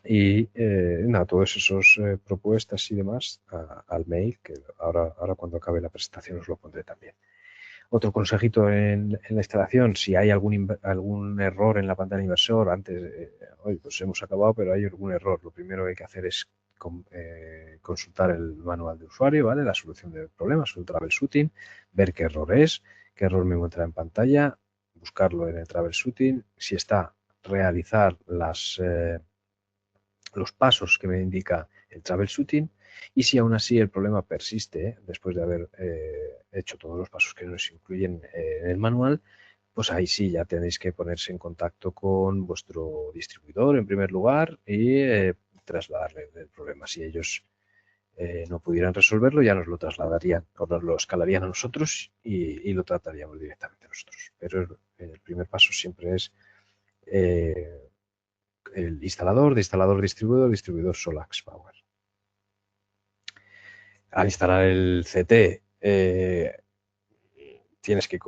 Y nada, todas esas propuestas y demás al mail, que ahora cuando acabe la presentación os lo pondré también. Otro consejito en la instalación, si hay algún error en la pantalla de inversor, antes, hoy pues hemos acabado, pero hay algún error, lo primero que hay que hacer es consultar el manual de usuario, ¿vale? La solución del problema, el troubleshooting, ver qué error es, qué error me encuentra en pantalla, buscarlo en el troubleshooting, si está, realizar los pasos que me indica el troubleshooting y si aún así el problema persiste después de haber hecho todos los pasos que nos incluyen en el manual, pues ahí sí ya tenéis que ponerse en contacto con vuestro distribuidor en primer lugar y trasladarle el problema. Si ellos no pudieran resolverlo, ya nos lo trasladarían o nos lo escalarían a nosotros y lo trataríamos directamente nosotros. Pero el primer paso siempre es eh, el instalador, de instalador distribuidor, distribuidor Solax Power. Al instalar el CT, tienes que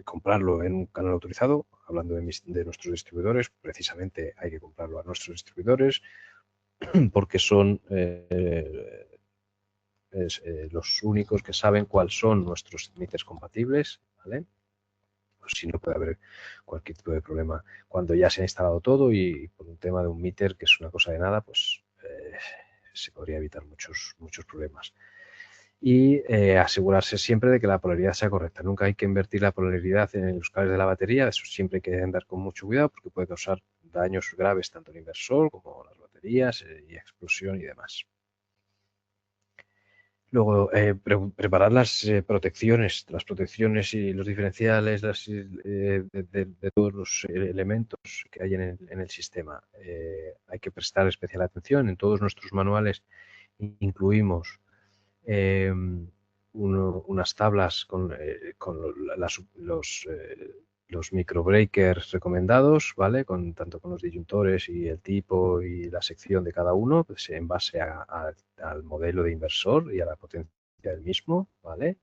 comprarlo en un canal autorizado. Hablando de nuestros distribuidores, precisamente hay que comprarlo a nuestros distribuidores porque son los únicos que saben cuáles son nuestros emitters compatibles, ¿vale? Pues si no puede haber cualquier tipo de problema cuando ya se ha instalado todo y por un tema de un meter que es una cosa de nada, pues se podría evitar muchos problemas. Y asegurarse siempre de que la polaridad sea correcta. Nunca hay que invertir la polaridad en los cables de la batería, eso siempre hay que andar con mucho cuidado porque puede causar daños graves tanto al inversor como a las baterías y explosión y demás. Luego, preparar las protecciones y los diferenciales de todos los elementos que hay en el sistema. Hay que prestar especial atención. En todos nuestros manuales incluimos unas tablas con los microbreakers recomendados, ¿vale? Tanto con los disyuntores y el tipo y la sección de cada uno, pues en base al modelo de inversor y a la potencia del mismo, ¿vale?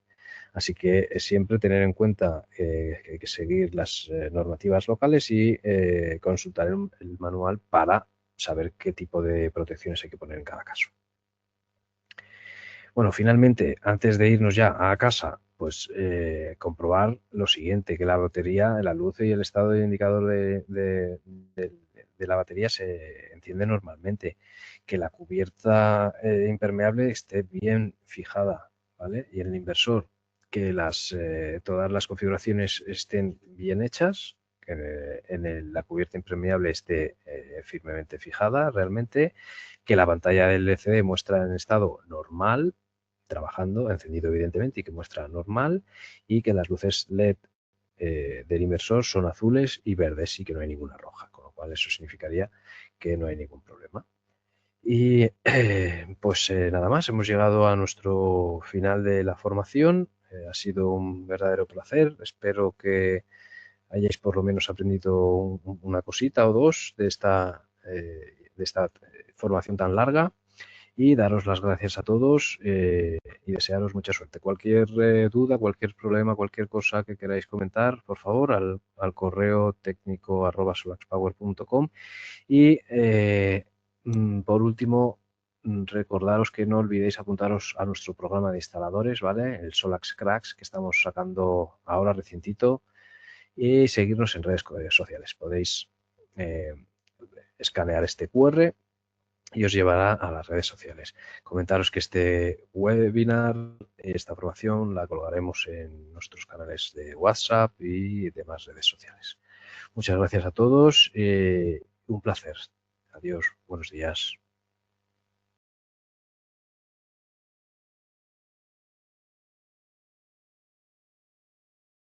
Así que siempre tener en cuenta que hay que seguir las normativas locales y consultar el manual para saber qué tipo de protecciones hay que poner en cada caso. Bueno, finalmente, antes de irnos ya a casa, pues comprobar lo siguiente, que la batería, la luz y el estado de indicador de la batería se enciende normalmente, que la cubierta impermeable esté bien fijada, ¿vale? Y en el inversor, que todas las configuraciones estén bien hechas, que la cubierta impermeable esté firmemente fijada realmente, que la pantalla del LCD muestra en estado normal, trabajando, encendido evidentemente, y que muestra normal, y que las luces LED del inversor son azules y verdes y que no hay ninguna roja, con lo cual eso significaría que no hay ningún problema. Y pues nada más, hemos llegado a nuestro final de la formación. Ha sido un verdadero placer. Espero que hayáis por lo menos aprendido una cosita o dos de esta formación tan larga. y daros las gracias a todos y desearos mucha suerte. Cualquier duda, cualquier problema, cualquier cosa que queráis comentar, por favor, al correo técnico@solaxpower.com. Y por último, recordaros que no olvidéis apuntaros a nuestro programa de instaladores, ¿vale? El Solax Cracks, que estamos sacando ahora recientito, y seguirnos en redes sociales. Podéis eh, escanear este QR y os llevará a las redes sociales. Comentaros que este webinar, esta formación, la colgaremos en nuestros canales de WhatsApp y demás redes sociales. Muchas gracias a todos. Un placer. Adiós. Buenos días.